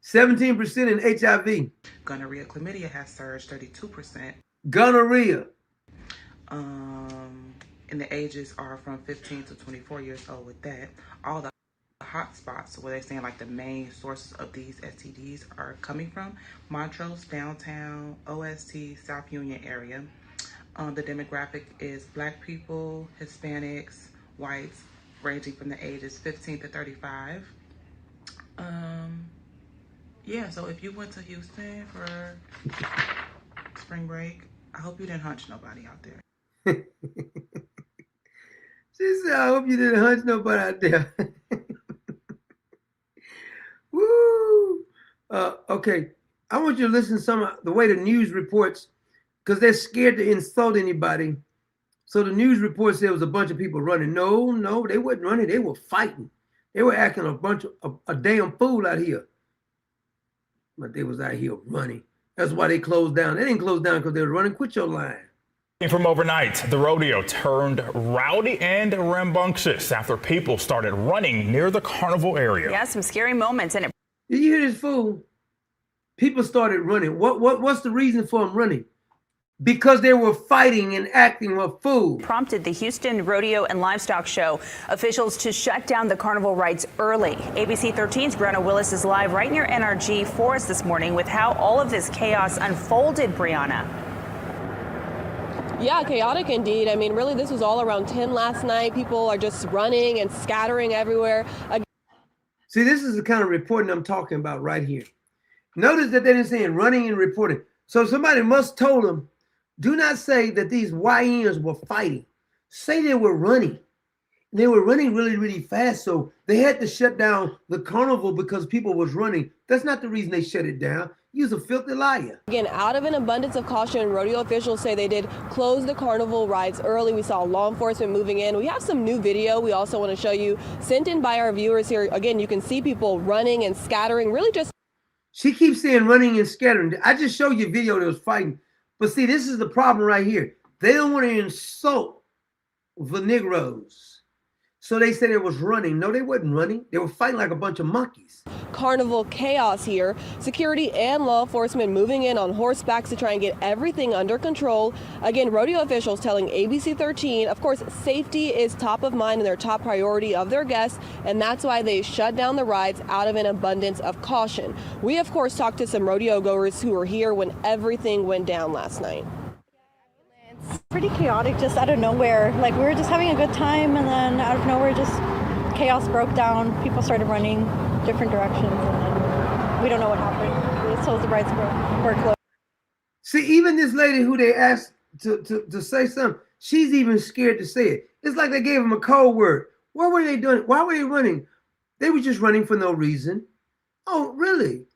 E: 17% in HIV.
I: Gonorrhea, chlamydia has surged 32%.
E: Gonorrhea.
I: And the ages are from 15 to 24 years old with that. All the hot spots where they're saying like the main sources of these STDs are coming from: Montrose, downtown, OST, South Union area. The demographic is Black people, Hispanics, whites, ranging from the ages 15 to 35. Yeah, so if you went to Houston for spring break, I hope you didn't hunch nobody out there.
E: She said, I hope you didn't hunch nobody out there. Okay, I want you to listen to some of the way the news reports, because they're scared to insult anybody. So the news report said it was a bunch of people running. No, they wasn't running. They were fighting. They were acting a damn fool out here. But they was out here running. That's why they closed down. They didn't close down because they were running. Quit your line.
J: From overnight, the rodeo turned rowdy and rambunctious after people started running near the carnival area.
K: Yeah, some scary moments. And
E: Did you hear this fool? People started running. What's the reason for them running? Because they were fighting and acting a fool.
K: Prompted the Houston Rodeo and Livestock Show officials to shut down the carnival rides early. ABC 13's Brianna Willis is live right near NRG for us this morning with how all of this chaos unfolded, Brianna.
L: Yeah, chaotic indeed. I mean, really, this was all around 10 last night. People are just running and scattering everywhere.
E: See, this is the kind of reporting I'm talking about right here. Notice that they didn't say running and reporting. So somebody must told them, do not say that these YNs were fighting. Say they were running. They were running really, really fast. So they had to shut down the carnival because people was running. That's not the reason they shut it down. You're a filthy liar.
L: Again, out of an abundance of caution, rodeo officials say they did close the carnival rides early. We saw law enforcement moving in. We have some new video we also want to show you, sent in by our viewers here. Again, you can see people running and scattering, really just.
E: She keeps saying running and scattering. I just showed you a video that was fighting. But see, this is the problem right here. They don't want to insult the Negroes. So they said it was running. No, they wasn't running. They were fighting like a bunch of monkeys.
L: Carnival chaos here. Security and law enforcement moving in on horseback to try and get everything under control. Again, rodeo officials telling ABC 13, of course, safety is top of mind and their top priority of their guests, and that's why they shut down the rides out of an abundance of caution. We, of course, talked to some rodeo goers who were here when everything went down last night.
M: It's pretty chaotic, just out of nowhere. Like, we were just having a good time, and then out of nowhere, just chaos broke down. People started running different directions, and then we don't know what happened. So the rides were closed.
E: See, even this lady who they asked to say something, she's even scared to say it. It's like they gave them a code word. What were they doing? Why were they running? They were just running for no reason. Oh, really?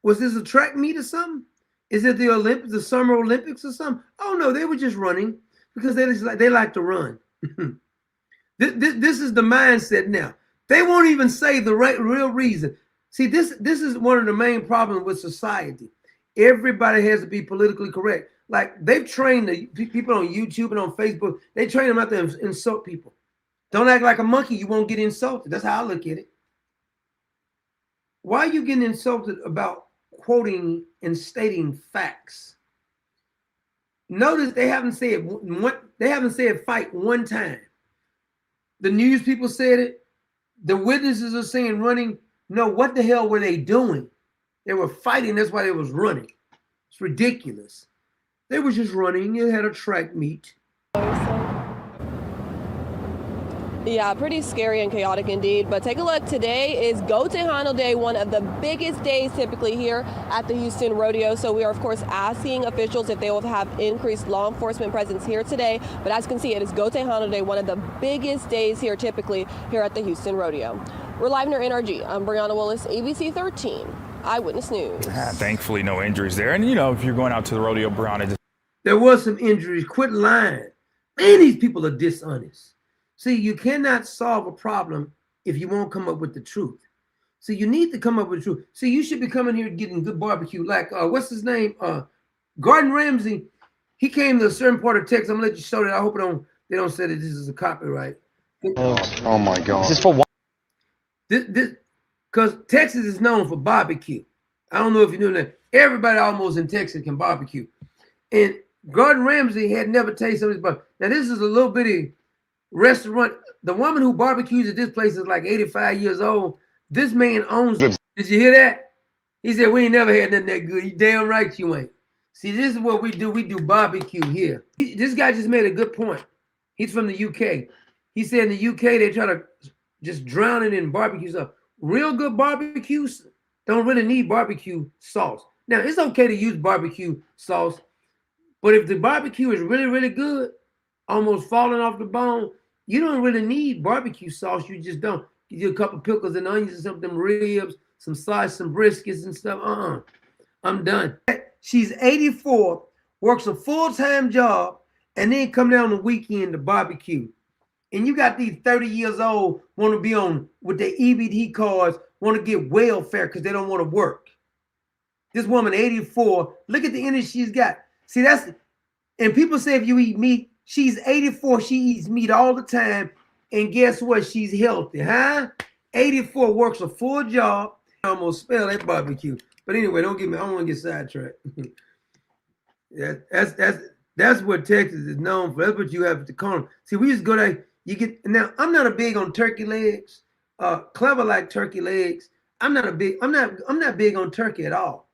E: Was this a track meet or something? Is it the Olympics, the Summer Olympics or something? Oh no, they were just running because they like to run. This is the mindset now. They won't even say the real reason. See, this is one of the main problems with society. Everybody has to be politically correct. Like, they've trained the people on YouTube and on Facebook. They train them out there to insult people. Don't act like a monkey. You won't get insulted. That's how I look at it. Why are you getting insulted about quoting and stating facts? Notice they haven't said fight one time. The news people said it. The witnesses are saying running. No, what the hell were they doing? They were fighting. That's why they was running. It's ridiculous. They were just running. It had a track meet.
L: Yeah, pretty scary and chaotic indeed. But take a look. Today is Go Tejano Day, one of the biggest days typically here at the Houston Rodeo. So we are, of course, asking officials if they will have increased law enforcement presence here today. But as you can see, it is Go Tejano Day, one of the biggest days here typically here at the Houston Rodeo. We're live near NRG. I'm Brianna Willis, ABC 13 Eyewitness News.
J: Thankfully, no injuries there. And, you know, if you're going out to the rodeo, Brianna.
E: There was some injuries. Quit lying. Man, these people are dishonest. See, you cannot solve a problem if you won't come up with the truth. So you need to come up with the truth. See, you should be coming here getting good barbecue. Like, what's his name? Gordon Ramsay. He came to a certain part of Texas. I'm gonna let you show that. I hope they don't say that this is a copyright.
A: Oh my God.
F: Is this for what?
E: Because Texas is known for barbecue. I don't know if you knew that. Everybody almost in Texas can barbecue. And Gordon Ramsay had never tasted somebody's barbecue. Now, this is a little bitty restaurant. The woman who barbecues at this place is like 85 years old. This man owns it. Did you hear that? He said, we ain't never had nothing that good. You damn right you ain't. See, this is what we do. We do barbecue here. This guy just made a good point. He's from the UK. He said in the UK, they try to just drown it in barbecue sauce. Real good barbecues don't really need barbecue sauce. Now, it's okay to use barbecue sauce, but if the barbecue is really, really good, almost falling off the bone, you don't really need barbecue sauce. You just don't. You do a couple pickles and onions and some of them ribs, some slice, some briskets and stuff. I'm done. She's 84, works a full-time job, and then come down the weekend to barbecue. And you got these 30 years old want to be on with their EBT cards, want to get welfare because they don't want to work. This woman, 84, look at the energy she's got. See, that's, and people say if you eat meat, she's 84, she eats meat all the time. And guess what? She's healthy, huh? 84, works a full job. I almost spell that barbecue. But anyway, don't get me, I don't want to get sidetracked. That's what Texas is known for. That's what you have to call them. See, we used to go there. You get now. I'm not a big on turkey legs. Clever like turkey legs. I'm not big on turkey at all.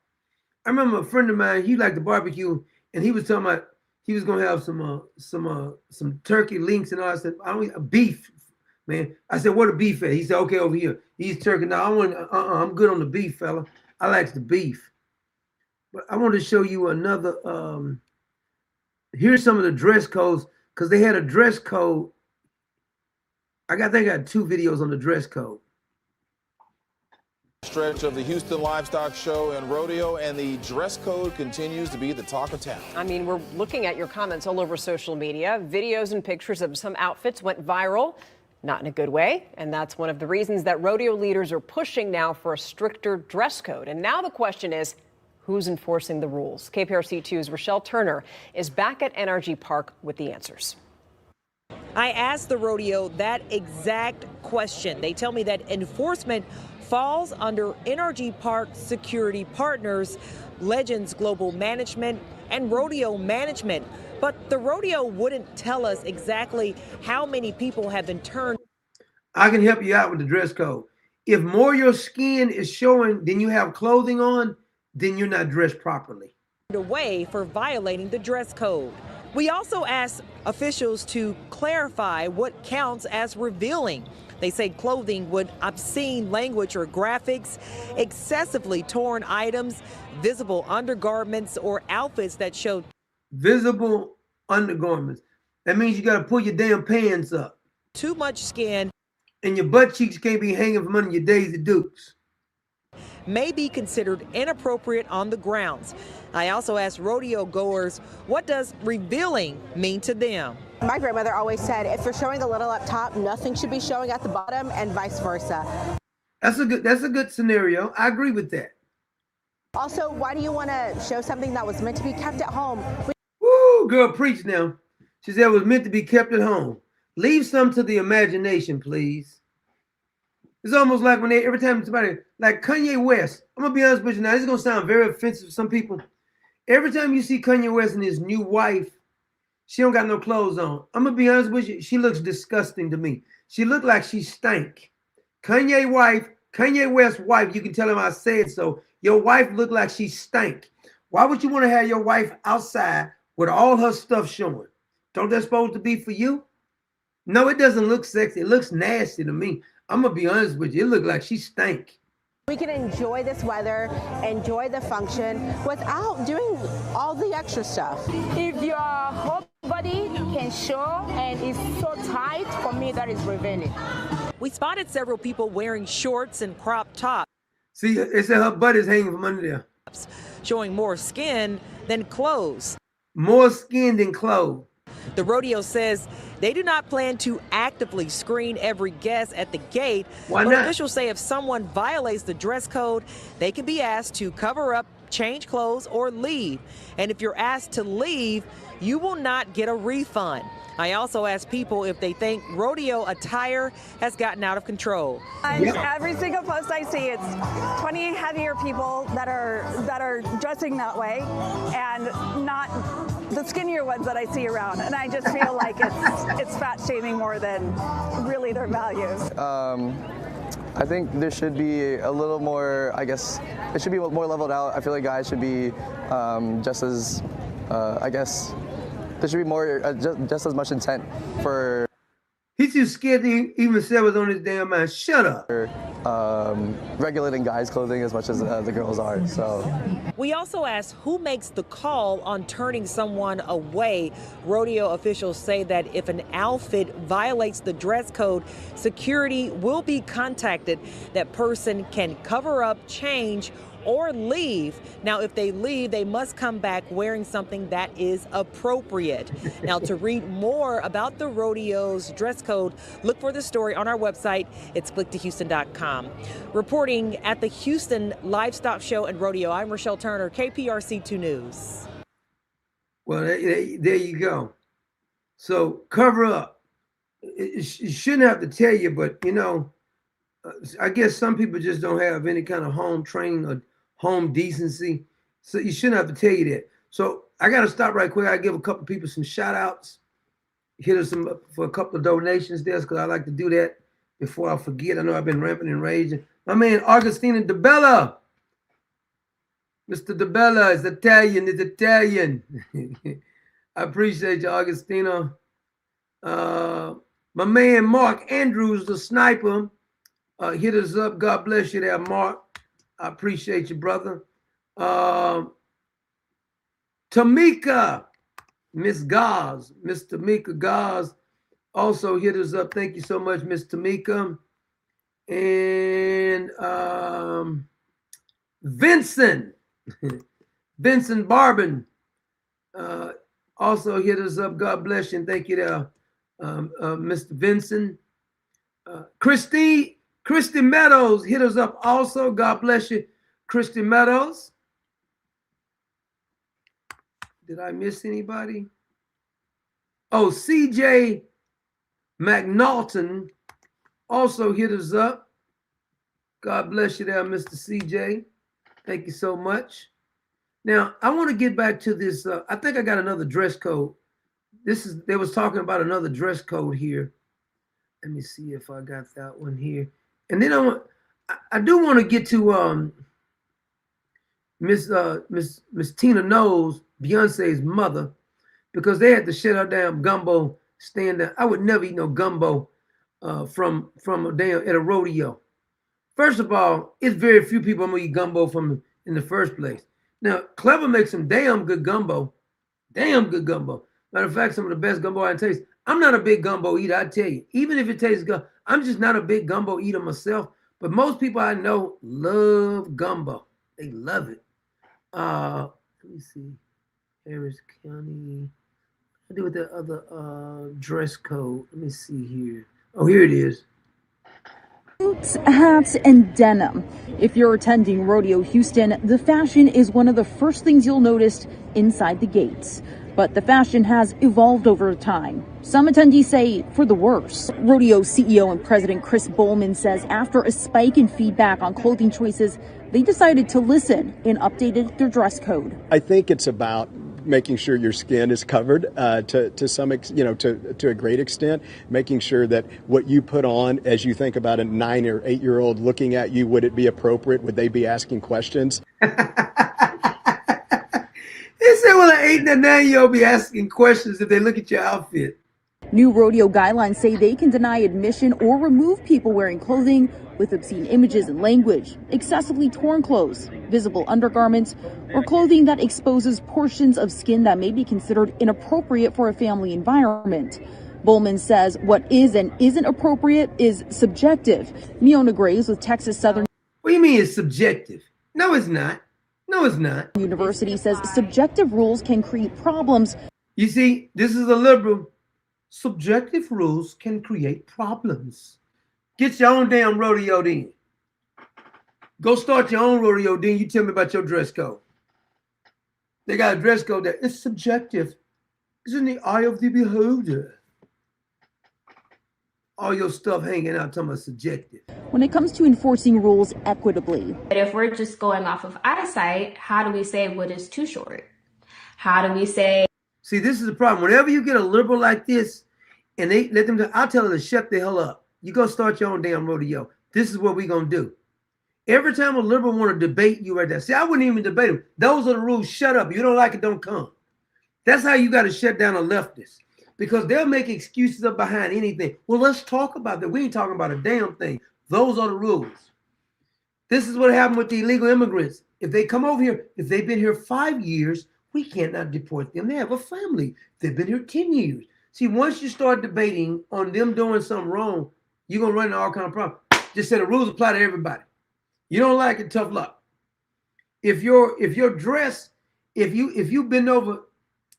E: I remember a friend of mine. He liked the barbecue, and he was talking about he was gonna have some turkey links and all. I said, I don't eat beef, man. I said, what a beef at? He said, okay, over here. He's turkey. No, I want. I'm good on the beef, fella. I like the beef. But I want to show you another. Here's some of the dress codes because they had a dress code. I think I got 2 videos on the dress code.
N: Stretch of the Houston Livestock Show and Rodeo, and the dress code continues to be the talk of town.
O: I mean, we're looking at your comments all over social media. Videos and pictures of some outfits went viral, not in a good way. And that's one of the reasons that rodeo leaders are pushing now for a stricter dress code. And now the question is, who's enforcing the rules? KPRC2's Rochelle Turner is back at NRG Park with the answers.
P: I asked the rodeo that exact question. They tell me that enforcement falls under NRG Park Security Partners, Legends Global Management, and Rodeo Management. But the rodeo wouldn't tell us exactly how many people have been turned.
E: I can help you out with the dress code. If more of your skin is showing than you have clothing on, then you're not dressed properly.
P: Away for violating the dress code. We also asked officials to clarify what counts as revealing. They say clothing with obscene language or graphics, excessively torn items, visible undergarments, or outfits that show
E: visible undergarments. That means you got to pull your damn pants up.
P: Too much skin.
E: And your butt cheeks can't be hanging from under your Daisy Dukes.
P: May be considered inappropriate on the grounds. I also asked rodeo goers, what does revealing mean to them?
Q: My grandmother always said, if you're showing a little up top, nothing should be showing at the bottom, and vice versa.
E: That's a good scenario. I agree with that.
Q: Also, why do you want to show something that was meant to be kept at home?
E: Woo, girl, preach now. She said it was meant to be kept at home. Leave some to the imagination, please. It's almost like when every time somebody, like Kanye West, I'm going to be honest with you now, this is going to sound very offensive to some people. Every time you see Kanye West and his new wife, she don't got no clothes on. I'm going to be honest with you, she looks disgusting to me. She looked like she stank. Kanye West's wife, you can tell him I said so. Your wife looked like she stank. Why would you want to have your wife outside with all her stuff showing? Don't that supposed to be for you? No, it doesn't look sexy. It looks nasty to me. I'm going to be honest with you. It looked like she stank.
Q: We can enjoy this weather, enjoy the function without doing all the extra stuff.
R: If your whole body can show and it's so tight, for me, that is revealing.
P: We spotted several people wearing shorts and crop tops.
E: See, it said her butt is hanging from under there.
P: Showing more skin than clothes.
E: More skin than clothes.
P: The rodeo says they do not plan to actively screen every guest at the gate.
E: Why
P: but
E: not?
P: Officials say if someone violates the dress code, they can be asked to cover up, change clothes, or leave. And if you're asked to leave, you will not get a refund. I also asked people if they think rodeo attire has gotten out of control.
S: Every single post I see, it's 20 heavier people that are dressing that way, and not the skinnier ones that I see around. And I just feel like it's fat shaming more than really their values.
T: I think there should be a little more, I guess, it should be more leveled out. I feel like guys should be just as, I guess, there should be more, just as much intent for.
E: He's too scared to even say what's on his damn mind. Shut up.
T: regulating guys' clothing as much as the girls are. So
P: we also asked who makes the call on turning someone away. Rodeo officials say that if an outfit violates the dress code, security will be contacted. That person can cover up, change, or leave. Now, if they leave, they must come back wearing something that is appropriate. Now, to read more about the rodeo's dress code, look for the story on our website. It's clicktohouston.com. Reporting at the Houston Livestock Show and Rodeo, I'm Rochelle Turner, KPRC 2 News.
E: Well, there you go. So cover up. It shouldn't have to tell you, but you know, I guess some people just don't have any kind of home training or home decency. So you shouldn't have to tell you that. So I got to stop right quick. I give a couple people some shout outs. Hit us for a couple of donations there because I like to do that before I forget. I know I've been ramping and raging. My man, Augustina DeBella. Mr. DeBella is Italian. It's Italian. I appreciate you, Augustina. My man, Mark Andrews, the sniper. Hit us up. God bless you there, Mark. I appreciate you, brother. Tamika, Miss Gaz, Miss Tamika Gaz also hit us up. Thank you so much, Miss Tamika. And Vincent, Vincent Barbin also hit us up. God bless you and thank you there, Mr. Vincent. Christy Meadows hit us up also. God bless you, Christy Meadows. Did I miss anybody? Oh, CJ McNaughton also hit us up. God bless you there, Mr. CJ. Thank you so much. Now, I want to get back to this. I think I got another dress code. They was talking about another dress code here. Let me see if I got that one here. And then I do want to get to Miss Tina Knowles, Beyonce's mother, because they had to shut her damn gumbo stand there. I would never eat no gumbo from a damn at a rodeo. First of all, it's very few people I'm gonna eat gumbo from in the first place. Now, Clever makes some damn good gumbo. Damn good gumbo. Matter of fact, some of the best gumbo I taste. I'm not a big gumbo eater, I tell you. Even if it tastes good, I'm just not a big gumbo eater myself. But most people I know love gumbo. They love it. Let me see. Harris County. I do with the other dress code. Let me see here. Oh, here it is.
U: Boots, hats, and denim. If you're attending Rodeo Houston, the fashion is one of the first things you'll notice inside the gates. But the fashion has evolved over time. Some attendees say for the worse. Rodeo CEO and President Chris Bowman says after a spike in feedback on clothing choices, they decided to listen and updated their dress code.
V: I think it's about making sure your skin is covered to some, to a great extent, making sure that what you put on as you think about a 9 or 8 year old looking at you, would it be appropriate? Would they be asking questions?
E: They said, well, an 8 and a 9 year old be asking questions if they look at your outfit.
U: New rodeo guidelines say they can deny admission or remove people wearing clothing with obscene images and language, excessively torn clothes, visible undergarments, or clothing that exposes portions of skin that may be considered inappropriate for a family environment. Bowman says what is and isn't appropriate is subjective. Miona Graves with Texas Southern.
E: What do you mean it's subjective? No, it's not. No, it's not.
U: University says subjective rules can create problems.
E: You see, this is a liberal. Subjective rules can create problems. Get your own damn rodeo then. Go start your own rodeo then. You tell me about your dress code. They got a dress code that it's subjective. It's in the eye of the beholder. All your stuff hanging out talking about subjective.
U: When it comes to enforcing rules equitably.
W: But if we're just going off of eyesight, how do we say what is too short? How do we say?
E: See, this is the problem. Whenever you get a liberal like this, and they let them, I'll tell her to shut the hell up. You go start your own damn rodeo. This is what we're going to do. Every time a liberal want to debate you right there. See, I wouldn't even debate them. Those are the rules. Shut up. If you don't like it, don't come. That's how you got to shut down a leftist. Because they'll make excuses up behind anything. Well, let's talk about that. We ain't talking about a damn thing. Those are the rules. This is what happened with the illegal immigrants. If they come over here, if they've been here 5 years, we cannot deport them. They have a family. They've been here 10 years. See, once you start debating on them doing something wrong, you're going to run into all kind of problems. Just say the rules apply to everybody. You don't like it, tough luck. If your dress, if you bend over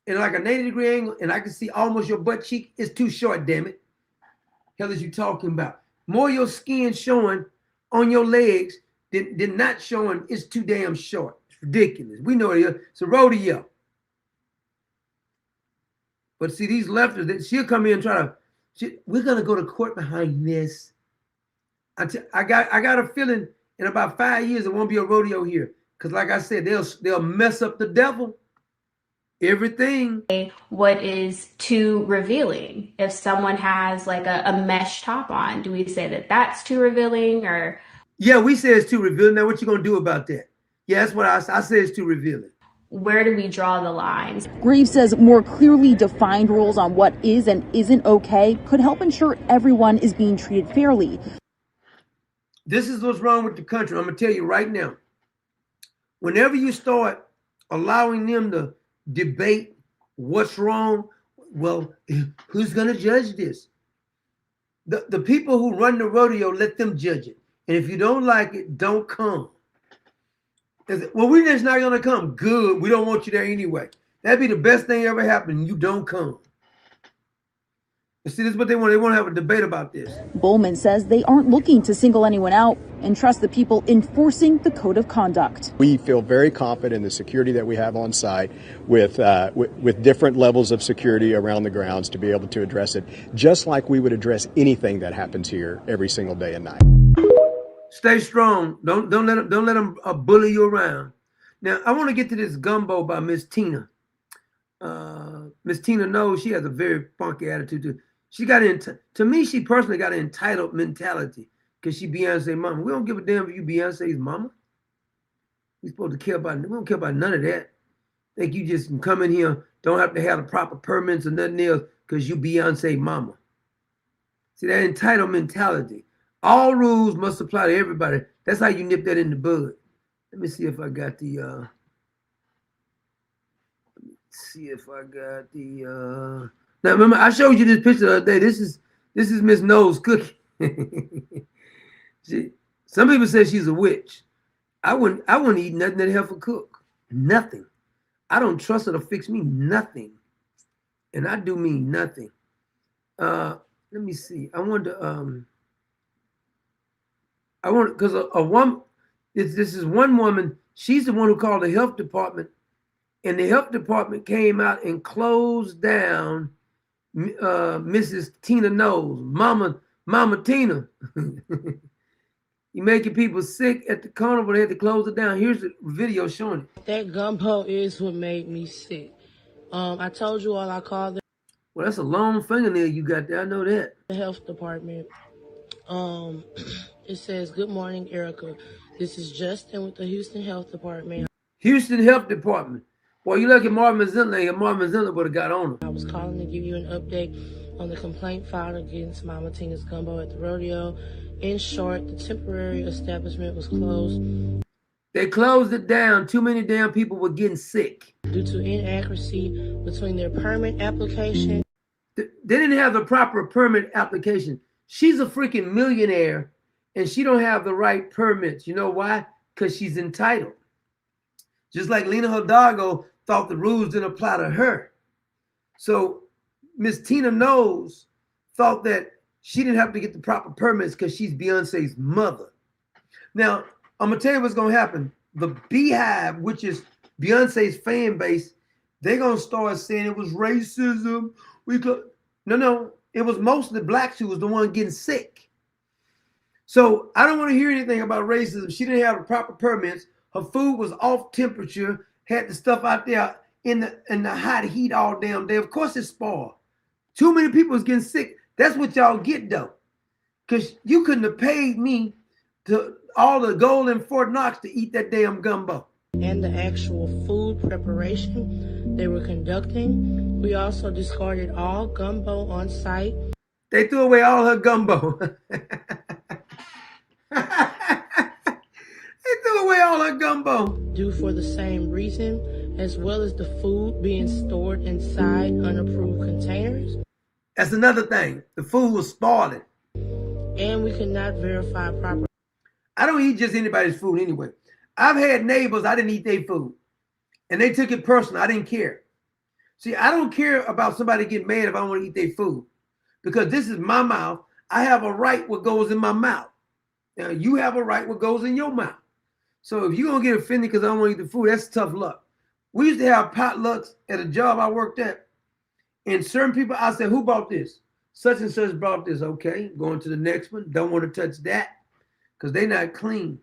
E: in like a 90-degree angle and I can see almost your butt cheek, it's too short, damn it. Hell is you talking about? More your skin showing on your legs than not showing, it's too damn short. It's ridiculous. We know it is. It's a rodeo. But see, these leftists, she'll come in and try to, we're going to go to court behind this. I got a feeling in about 5 years there won't be a rodeo here. Because like I said, they'll mess up the devil. Everything.
W: What is too revealing? If someone has like a mesh top on, do we say that that's too revealing or?
E: Yeah, we say it's too revealing. Now what you going to do about that? Yeah, that's what I say it's too revealing.
W: Where do we draw the lines?
U: Graves says more clearly defined rules on what is and isn't okay could help ensure everyone is being treated fairly.
E: This is what's wrong with the country. I'm going to tell you right now. Whenever you start allowing them to debate what's wrong, well, who's going to judge this? The people who run the rodeo, let them judge it. And if you don't like it, don't come. Well, we're just not going to come. Good. We don't want you there anyway. That'd be the best thing ever happened. You don't come. You see, this is what they want. They want to have a debate about this.
U: Bowman says they aren't looking to single anyone out and trust the people enforcing the code of conduct.
V: We feel very confident in the security that we have on site with different levels of security around the grounds to be able to address it, just like we would address anything that happens here every single day and night.
E: Stay strong. Don't let them bully you around. Now, I want to get to this Gumbo by Miss Tina. Miss Tina knows she has a very funky attitude too. She got to me, she personally got an entitled mentality because she Beyonce's mama. We don't give a damn if you Beyonce's mama. We supposed to care about, we don't care about none of that. Think you just can come in here, don't have to have the proper permits or nothing else because you Beyonce mama. See, that entitled mentality. All rules must apply to everybody. That's how you nip that in the bud. Let me see if I got the, now remember, I showed you this picture the other day. This is Miss No's cookie. Some people say she's a witch. I wouldn't eat nothing that help her cook. Nothing. I don't trust her to fix me nothing. And I do mean nothing. Let me see. I wonder, because a woman, this is one woman, she's the one who called the health department, and the health department came out and closed down Mrs. Tina Knows, Mama Tina. You making people sick at the carnival, they had to close it down. Here's the video showing it.
B: That gumbo is what made me sick. I told you all I called them.
E: Well, that's a long fingernail you got there, I know that.
B: The health department. It says, "Good morning, Erica. This is Justin with the Houston Health Department."
E: Houston Health Department. Well, you look at Marvin Zindler, and Marvin Zindler would have got on him.
B: I was calling to give you an update on the complaint filed against Mama Tina's Gumbo at the rodeo. In short, the temporary establishment was closed.
E: They closed it down. Too many damn people were getting sick.
B: Due to inaccuracy between their permit application.
E: They didn't have the proper permit application. She's a freaking millionaire, and she don't have the right permits. You know why? Because she's entitled. Just like Lena Hidalgo thought the rules didn't apply to her. So Miss Tina Knows thought that she didn't have to get the proper permits because she's Beyonce's mother. Now, I'm going to tell you what's going to happen. The Beehive, which is Beyonce's fan base, they're going to start saying it was racism. No, it was mostly blacks who was the one getting sick. So I don't want to hear anything about racism. She didn't have the proper permits. Her food was off temperature, had the stuff out there in the hot heat all damn day. Of course it's spoiled. Too many people was getting sick. That's what y'all get though. Because you couldn't have paid me to all the gold in Fort Knox to eat that damn gumbo.
B: And the actual food preparation they were conducting. We also discarded all gumbo on site.
E: They threw away all her gumbo. They threw away all her gumbo.
B: Due for the same reason, as well as the food being stored inside unapproved containers.
E: That's another thing. The food was spoiling.
B: And we could not verify properly.
E: I don't eat just anybody's food anyway. I've had neighbors, I didn't eat their food. And they took it personal. I didn't care. See, I don't care about somebody getting mad if I want to eat their food. Because this is my mouth. I have a right what goes in my mouth. Now, you have a right what goes in your mouth. So if you're going to get offended because I don't want to eat the food, that's tough luck. We used to have potlucks at a job I worked at. And certain people, I said, who bought this? Such and such brought this. Okay, going to the next one. Don't want to touch that because they're not clean.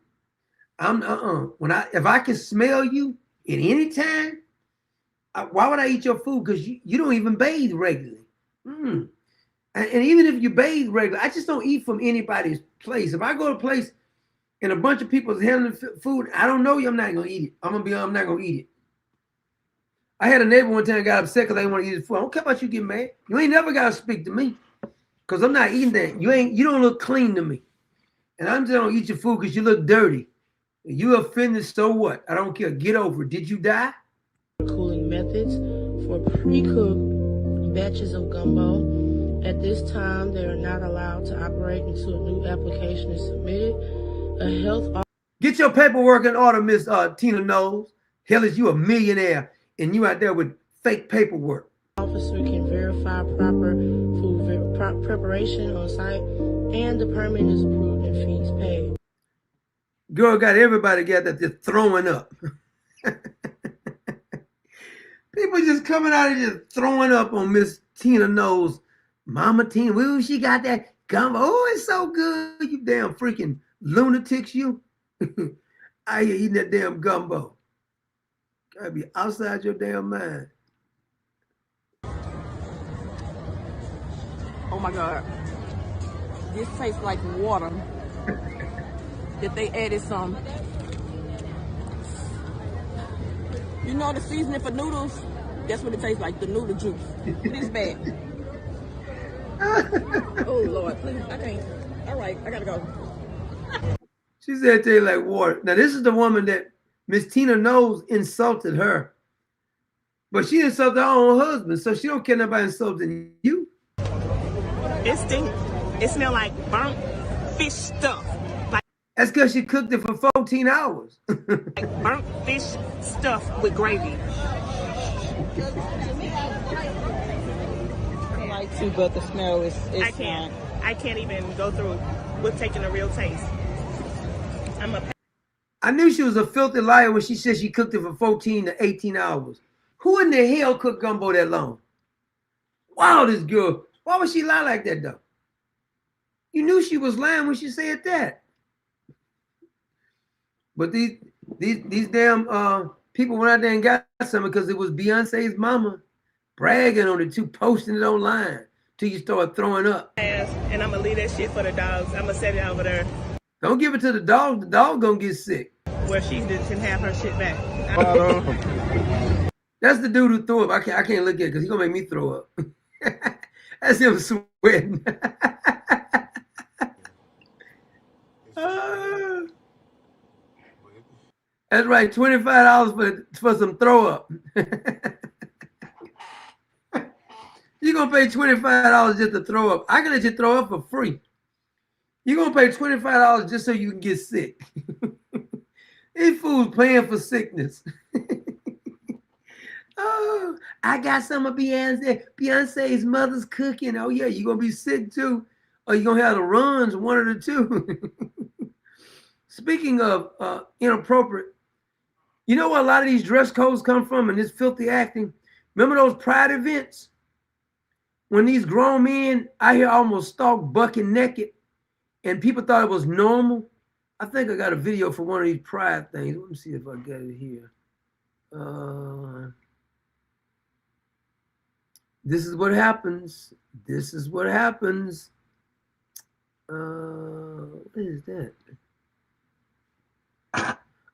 E: If I can smell you at any time, why would I eat your food? Because you don't even bathe regularly. And even if you bathe regularly, I just don't eat from anybody's place. If I go to a place and a bunch of people is handling food, I don't know you, I'm not gonna eat it. I'm not gonna eat it. I had a neighbor one time got upset because they didn't want to eat his food. I don't care about you getting mad. You ain't never gotta speak to me because I'm not eating that. You don't look clean to me. And I'm just gonna eat your food because you look dirty. You offended, so what? I don't care. Get over it. Did you die?
B: Cooling methods for pre-cooked batches of gumbo. At this time, they are not allowed to operate until a new application is submitted. A health.
E: Get your paperwork in order, Miss Tina Knowles. Hell, is you a millionaire and you out there with fake paperwork?
B: Officer can verify proper food preparation on site, and the permit is approved and fees paid.
E: Girl got everybody together just throwing up. People just coming out and just throwing up on Miss Tina Knowles. Mama Tina, ooh, she got that gumbo. Oh, it's so good. You damn freaking lunatics, you. I ain't eating that damn gumbo. Gotta be outside your damn mind.
C: Oh my God. This tastes like water. That they added some. You know the seasoning for noodles? That's what it tastes like, the noodle juice. This bad. Oh Lord, please, I can't. All right, I gotta go.
E: She said it tastes like water. Now this is the woman that Miss Tina Knowles insulted her. But she insulted her own husband, so she don't care about insulting you.
C: It stinks. It smells like burnt fish stuff.
E: That's because she cooked it for 14 hours.
C: Like burnt fish stuff with gravy. I like to, but the smell is I can't even go through with taking a real taste.
E: I knew she was a filthy liar when she said she cooked it for 14 to 18 hours. Who in the hell cooked gumbo that long? Wow, this girl. Why would she lie like that, though? You knew she was lying when she said that. But these damn people went out there and got something because it was Beyonce's mama bragging on it too, posting it online till you start throwing up.
C: And I'm gonna leave that shit for the dogs. I'm gonna set it over there.
E: Don't give it to the dog. The dog gonna get sick.
C: Where she can have her shit back.
E: That's the dude who threw up. I can't look at it because he's gonna make me throw up. That's him sweating. That's right, $25 for some throw up. You're gonna pay $25 just to throw up. I can let you throw up for free. You're gonna pay $25 just so you can get sick. These fools paying for sickness. Oh, I got some of Beyonce's mother's cooking. Oh yeah, you're gonna be sick too. Or you're gonna have the runs, one of the two. Speaking of inappropriate, you know where a lot of these dress codes come from and this filthy acting? Remember those pride events? When these grown men out here almost stalk bucket naked and people thought it was normal? I think I got a video for one of these pride things. Let me see if I got it here. This is what happens. This is what happens. What is that?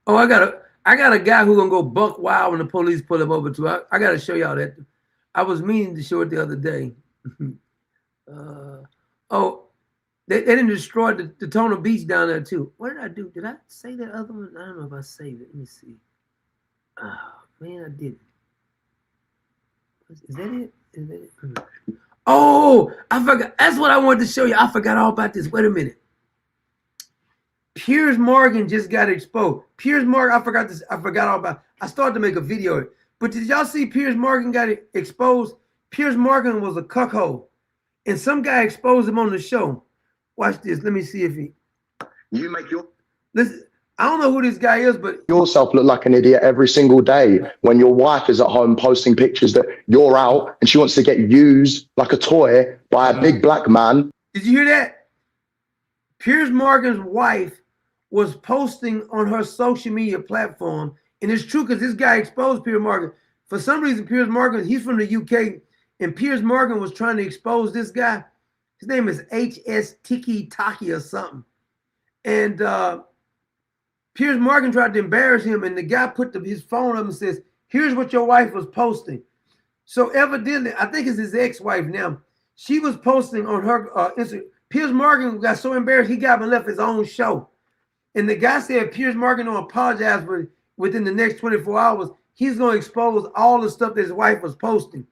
E: Oh, I got a guy who gonna go buck wild when the police pull him over too. I gotta show y'all that. I was meaning to show it the other day. Oh, They didn't destroy the Daytona Beach down there too. What did I do? Did I say that other one? I don't know if I saved it. Let me see. Oh man, I did. Is that it? Is that it? Oh, I forgot. That's what I wanted to show you. I forgot all about this. Wait a minute. Piers Morgan just got exposed. Piers Morgan, I forgot this. I forgot all about. I started to make a video of it. But did y'all see Piers Morgan got exposed? Piers Morgan was a cuckold, and some guy exposed him on the show. Watch this. Let me see if he.
A: You make your.
E: Listen, I don't know who this guy is, but
A: yourself look like an idiot every single day when your wife is at home posting pictures that you're out and she wants to get used like a toy by a big black man.
E: Did you hear that? Piers Morgan's wife was posting on her social media platform, and it's true because this guy exposed Piers Morgan. For some reason, Piers Morgan, he's from the UK, and Piers Morgan was trying to expose this guy. His name is HS Tiki Taki or something. And Piers Morgan tried to embarrass him, and the guy put his phone up and says, here's what your wife was posting. So evidently, I think it's his ex-wife now. She was posting on her Instagram. Piers Morgan got so embarrassed, he got up and left his own show. And the guy said Piers Morgan don't apologize for within the next 24 hours. He's going to expose all the stuff that his wife was posting.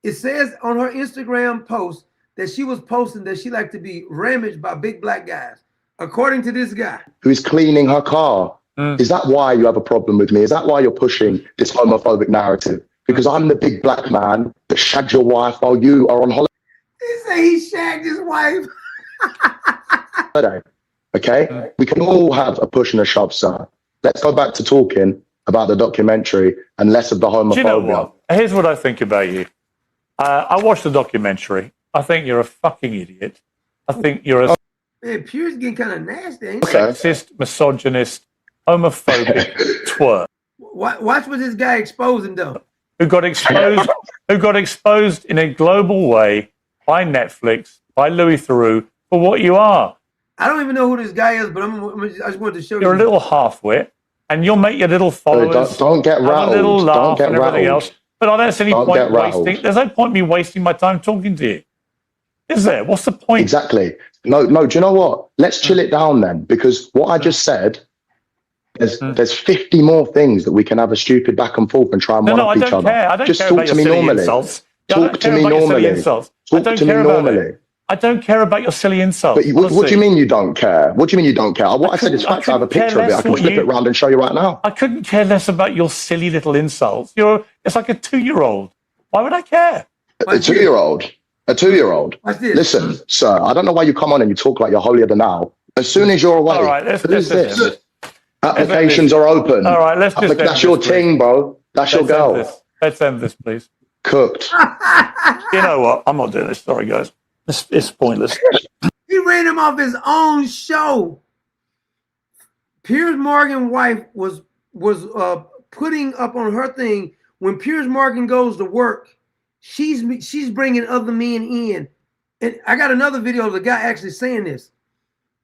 E: It says on her Instagram post that she was posting that she liked to be ramaged by big black guys. According to this guy.
A: Who's cleaning her car. Is that why you have a problem with me? Is that why you're pushing this homophobic narrative? Because I'm the big black man that shagged your wife while you are on holiday.
E: He said he shagged his wife.
A: Okay? We can all have a push and a shove, sir. Let's go back to talking about the documentary and less of the homophobia.
D: Do you know what? Here's what I think about you. I watched the documentary. I think you're a fucking idiot. I think you're a
E: Man, Piers getting kind of nasty, ain't
D: sexist, misogynist, homophobic twerp.
E: Watch what this guy exposing though.
D: Who got exposed in a global way by Netflix, by Louis Theroux, for what you are.
E: I don't even know who this guy is, but I just wanted to show you.
D: You're a little half-wit, and you'll make your little followers
A: don't get rattled.
D: have a little laugh
A: Don't get
D: and everything
A: rattled.
D: else. But I don't see any
A: Don't
D: point
A: get rattled.
D: wasting. There's no point me wasting my time talking to you. Is there? What's the point?
A: Exactly. No, do you know what? Let's chill it down then, because what I just said, there's 50 more things that we can have a stupid back and forth and try and one up each other.
D: I don't
A: just
D: care
A: talk
D: about
A: to
D: your
A: me
D: silly
A: normally.
D: insults.
A: Talk to me normally. Talk to me normally.
D: I don't care about your silly insults.
A: But what do you mean you don't care? What do you mean you don't care? What I said is fact. I have a picture of it. I can flip it around and show you right now.
D: I couldn't care less about your silly little insults. It's like a 2-year-old. Why would I care?
A: A 2-year-old? A 2-year-old? Listen, sir, I don't know why you come on and you talk like you're holier than thou. As soon as you're away,
D: all right,
A: who's this? Applications are open.
D: All right, let's just
A: that's your ting, bro. That's your girl.
D: Let's end this, please.
A: Cooked.
D: You know what? I'm not doing this. Sorry, guys. It's pointless.
E: He ran him off his own show. Piers Morgan's wife was putting up on her thing when Piers Morgan goes to work. She's bringing other men in, and I got another video of the guy actually saying this.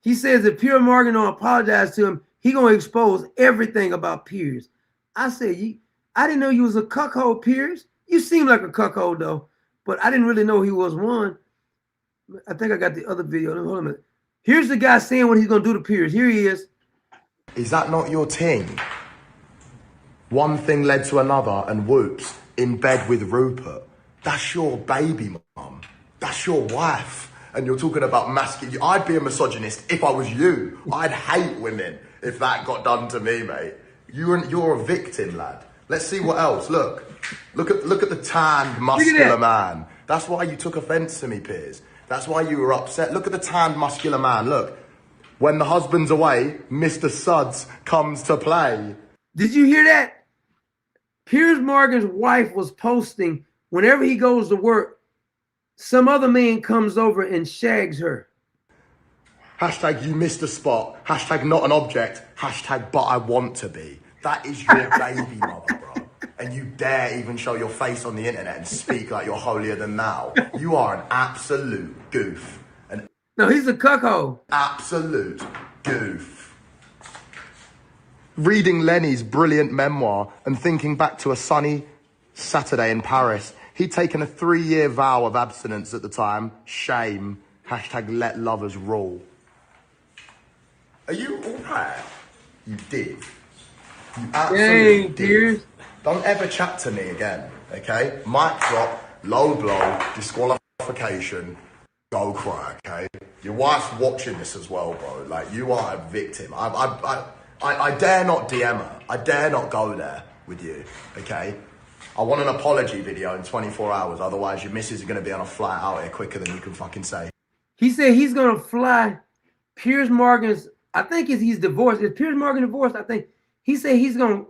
E: He says if Piers Morgan don't apologize to him, he gonna expose everything about Piers. I said, I didn't know you was a cuckold, Piers. You seem like a cuckold though, but I didn't really know he was one. I think I got the other video. Hold on a minute. Here's the guy saying what he's gonna do to Piers. Here he is.
G: Is that not your ting? One thing led to another, and whoops, in bed with Rupert. That's your baby, mum. That's your wife. And you're talking about masculine. I'd be a misogynist if I was you. I'd hate women if that got done to me, mate. You're a victim, lad. Let's see what else. Look at the tanned, muscular man. That's why you took offence to me, Piers. That's why you were upset. Look at the tanned, muscular man. Look, when the husband's away, Mr. Suds comes to play.
E: Did you hear that? Piers Morgan's wife was posting whenever he goes to work, some other man comes over and shags her.
G: Hashtag you missed a spot. Hashtag not an object. Hashtag but I want to be. That is your baby mother, bro. And you dare even show your face on the internet and speak like you're holier than thou. You are an absolute goof.
E: No, he's a cuckold.
G: Absolute goof. Reading Lenny's brilliant memoir and thinking back to a sunny Saturday in Paris, he'd taken a 3-year vow of abstinence at the time. Shame. Hashtag let lovers rule. Are you all right? You did. You absolutely did.
E: Piers.
G: Don't ever chat to me again, okay? Mic drop, low blow, disqualification, go cry, okay? Your wife's watching this as well, bro. Like, you are a victim. I dare not DM her. I dare not go there with you, okay? I want an apology video in 24 hours. Otherwise, your missus is going to be on a flight out here quicker than you can fucking say.
E: He said he's going to fly Piers Morgan's, I think he's divorced. Is Piers Morgan divorced? I think. He said he's going to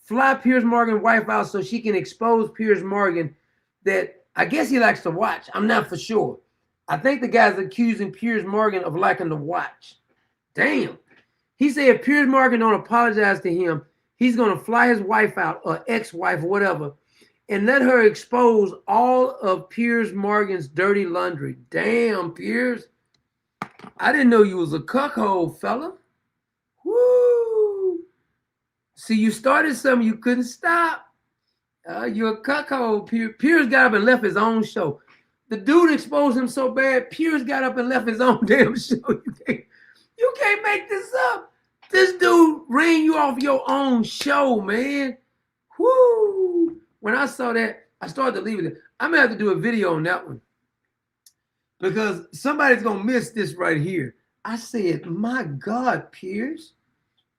E: fly Piers Morgan's wife out so she can expose Piers Morgan that I guess he likes to watch. I'm not for sure. I think the guy's accusing Piers Morgan of liking to watch. Damn. He said if Piers Morgan don't apologize to him, he's going to fly his wife out, or ex-wife, or whatever, and let her expose all of Piers Morgan's dirty laundry. Damn, Piers. I didn't know you was a cuckold, fella. Woo. See, you started something you couldn't stop. You're a cuckold, Piers. Piers got up and left his own show. The dude exposed him so bad, Piers got up and left his own damn show. You can't make this up. This dude ran you off your own show, man. Woo! When I saw that, I started to leave it. I'm gonna have to do a video on that one because somebody's gonna miss this right here. I said, my God, Piers,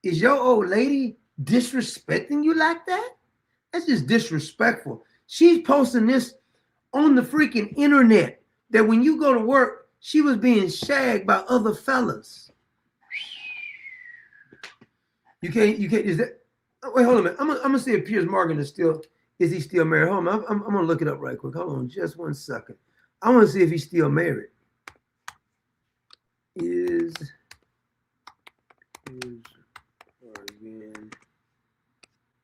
E: is your old lady disrespecting you like that? That's just disrespectful. She's posting this on the freaking internet that when you go to work, she was being shagged by other fellas. You can't, is that, oh, wait, hold on a minute. I'm gonna see if Piers Morgan is he still married? Hold on, I'm gonna look it up right quick. Hold on just 1 second. I want to see if he's still married. Is Morgan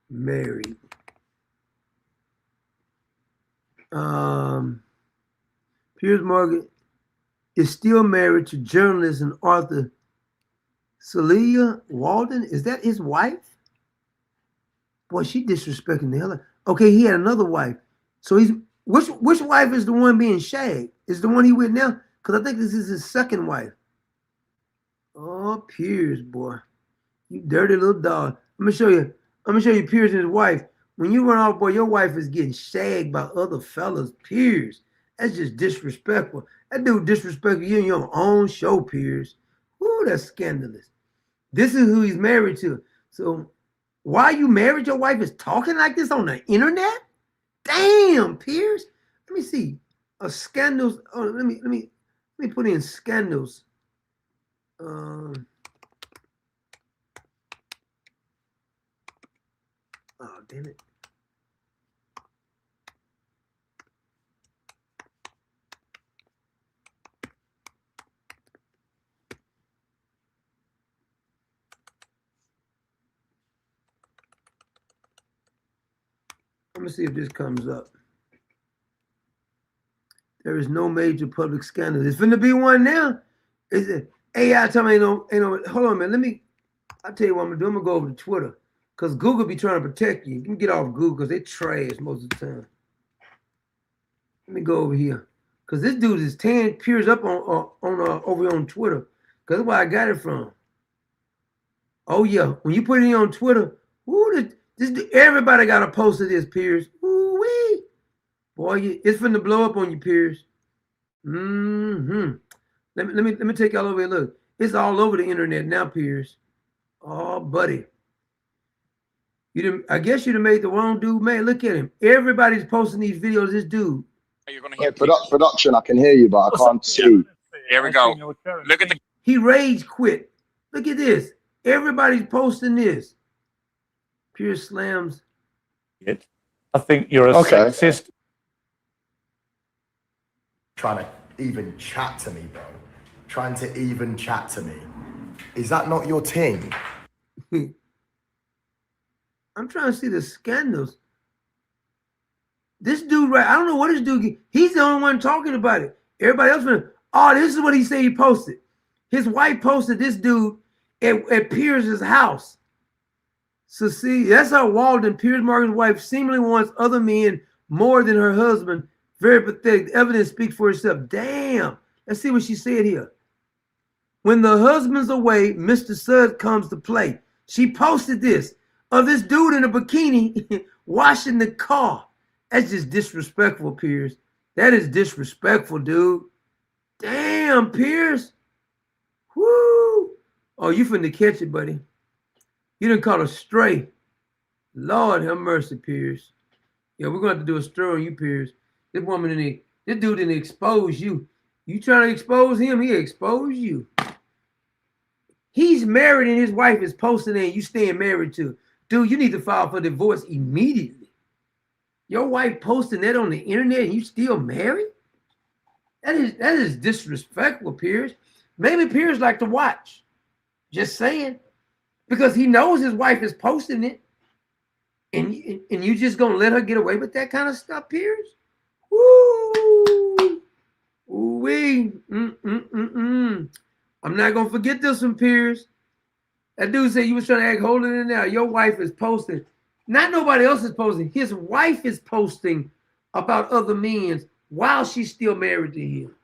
E: married? Piers Morgan is still married to journalist and author Celia Walden. Is that his wife? Boy, she disrespecting the hell out. Okay, he had another wife. So he's which wife is the one being shagged? Is the one he with now? Because I think this is his second wife. Oh, Piers, boy. You dirty little dog. I'm gonna show you Piers and his wife. When you run off, boy, your wife is getting shagged by other fellas. Piers. That's just disrespectful. That dude disrespectful you in your own show, Piers. Ooh, that's scandalous. This is who he's married to. So why you married, your wife is talking like this on the internet? Damn, Piers. Let me see. Scandals. Oh, let me put in scandals. Oh, damn it. Let me see if this comes up. There is no major public scandal. It's finna be one now. Is it AI? Tell me ain't no. Hold on, man. I'll tell you what I'm gonna do. I'm gonna go over to Twitter because Google be trying to protect you. You can get off Google because they trash most of the time. Let me go over here because this dude is tearing Piers up on over on Twitter because that's where I got it from. Oh yeah, when you put it on Twitter, everybody got a post of this, Piers. Ooh wee, boy, it's finna blow up on you, Piers. Let me take y'all over here. Look, it's all over the internet now, Piers. Oh, buddy, I guess you'd have made the wrong dude, man. Look at him. Everybody's posting these videos. This dude.
A: You're gonna hear production. I can hear you, but I can't see.
H: Here we go. Look at the.
E: He rage quit. Look at this. Everybody's posting this. Piers slams.
D: I think you're a sexist.
G: Trying to even chat to me, bro. Trying to even chat to me. Is that not your thing?
E: I'm trying to see the scandals. This dude, right? I don't know what this dude. He's the only one talking about it. Everybody else, oh, this is what he said he posted. His wife posted this dude at Piers' house. So see, that's how Walden, Piers Morgan's wife, seemingly wants other men more than her husband. Very pathetic. The evidence speaks for itself. Damn. Let's see what she said here. When the husband's away, Mr. Sud comes to play. She posted this of this dude in a bikini washing the car. That's just disrespectful, Piers. That is disrespectful, dude. Damn, Piers. Woo. Oh, you finna catch it, buddy. You done caught a stray. Lord have mercy, Piers. Yeah, we're going to have to do a story on you, Piers. This dude didn't expose you. You trying to expose him, he exposed you. He's married and his wife is posting and you staying married to. Dude, you need to file for divorce immediately. Your wife posting that on the internet and you still married? That is disrespectful, Piers. Maybe Piers like to watch. Just saying. Because he knows his wife is posting it. And you just gonna let her get away with that kind of stuff, Piers? Woo! Ooh-wee. I'm not gonna forget this one, Piers. That dude said you was trying to act holier than thou. Your wife is posting. Not nobody else is posting. His wife is posting about other men while she's still married to him.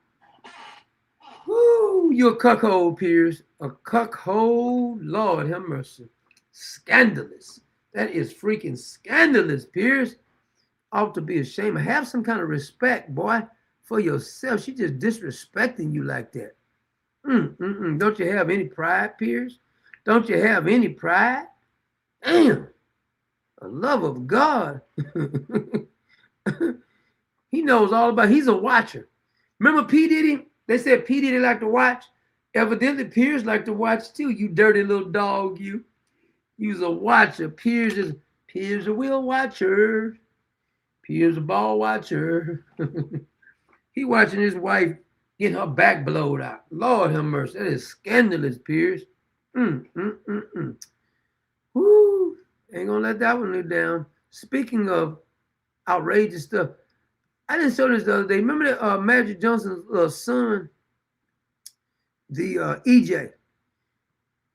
E: Woo! You're a cuckold, Piers. A cuckold. Lord have mercy. Scandalous. That is freaking scandalous, Piers. Ought to be ashamed. Have some kind of respect, boy, for yourself. She just disrespecting you like that. Don't you have any pride, Piers? Don't you have any pride? Damn. The love of God. He knows all about. He's a watcher. Remember P. Diddy? They said P. Diddy like to watch. Evidently, Piers like to watch too. You dirty little dog, you. You's a watcher. Piers a wheel watcher. Piers a ball watcher. He watching his wife get her back blowed out. Lord have mercy. That is scandalous, Piers. Woo. Ain't gonna let that one live down. Speaking of outrageous stuff, I didn't show this the other day. Remember that Magic Johnson's son, the EJ?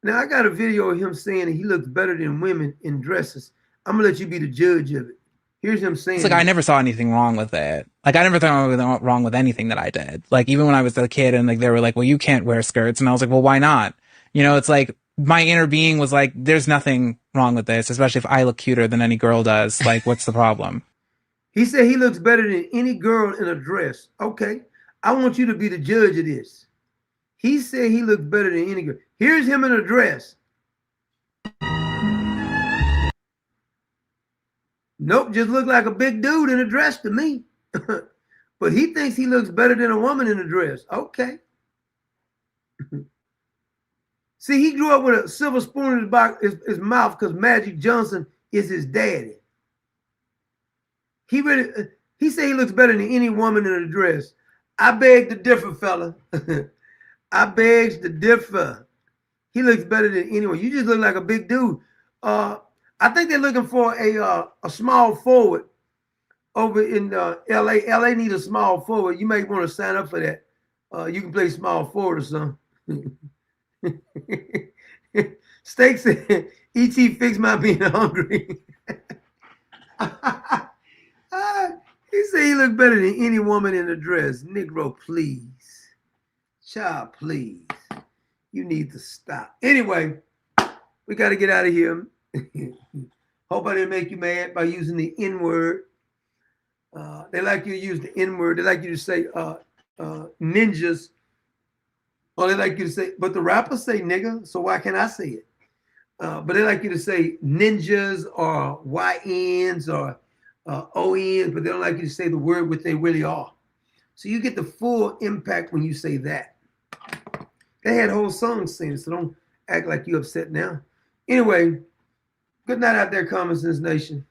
E: Now, I got a video of him saying that he looks better than women in dresses. I'm going to let you be the judge of it. Here's him saying.
I: It's like, I never saw anything wrong with that. Like, I never thought wrong with anything that I did. Like, even when I was a kid and like they were like, well, you can't wear skirts. And I was like, well, why not? You know, it's like my inner being was like, there's nothing wrong with this, especially if I look cuter than any girl does. Like, what's the problem?
E: He said he looks better than any girl in a dress. Okay. I want you to be the judge of this. He said he looks better than any girl. Here's him in a dress. Nope, just look like a big dude in a dress to me. But he thinks he looks better than a woman in a dress. Okay. See, he grew up with a silver spoon in his mouth because Magic Johnson is his daddy. He said he looks better than any woman in a dress. I beg to differ, fella. I beg to differ. He looks better than anyone. You just look like a big dude. I think they're looking for a small forward over in LA. LA needs a small forward. You may want to sign up for that. You can play small forward or something. Steak said, E.T. fixed my being hungry. He said he looked better than any woman in a dress. Negro, please. Child, please. You need to stop. Anyway, we got to get out of here. Hope I didn't make you mad by using the N-word. They like you to use the N-word. They like you to say ninjas. Or they like you to say, but the rappers say nigga, so why can't I say it? But they like you to say ninjas or YNs or ONs, but they don't like you to say the word what they really are. So you get the full impact when you say that. They had whole songs saying, so don't act like you upset now. Anyway, good night out there, Common Sense Nation.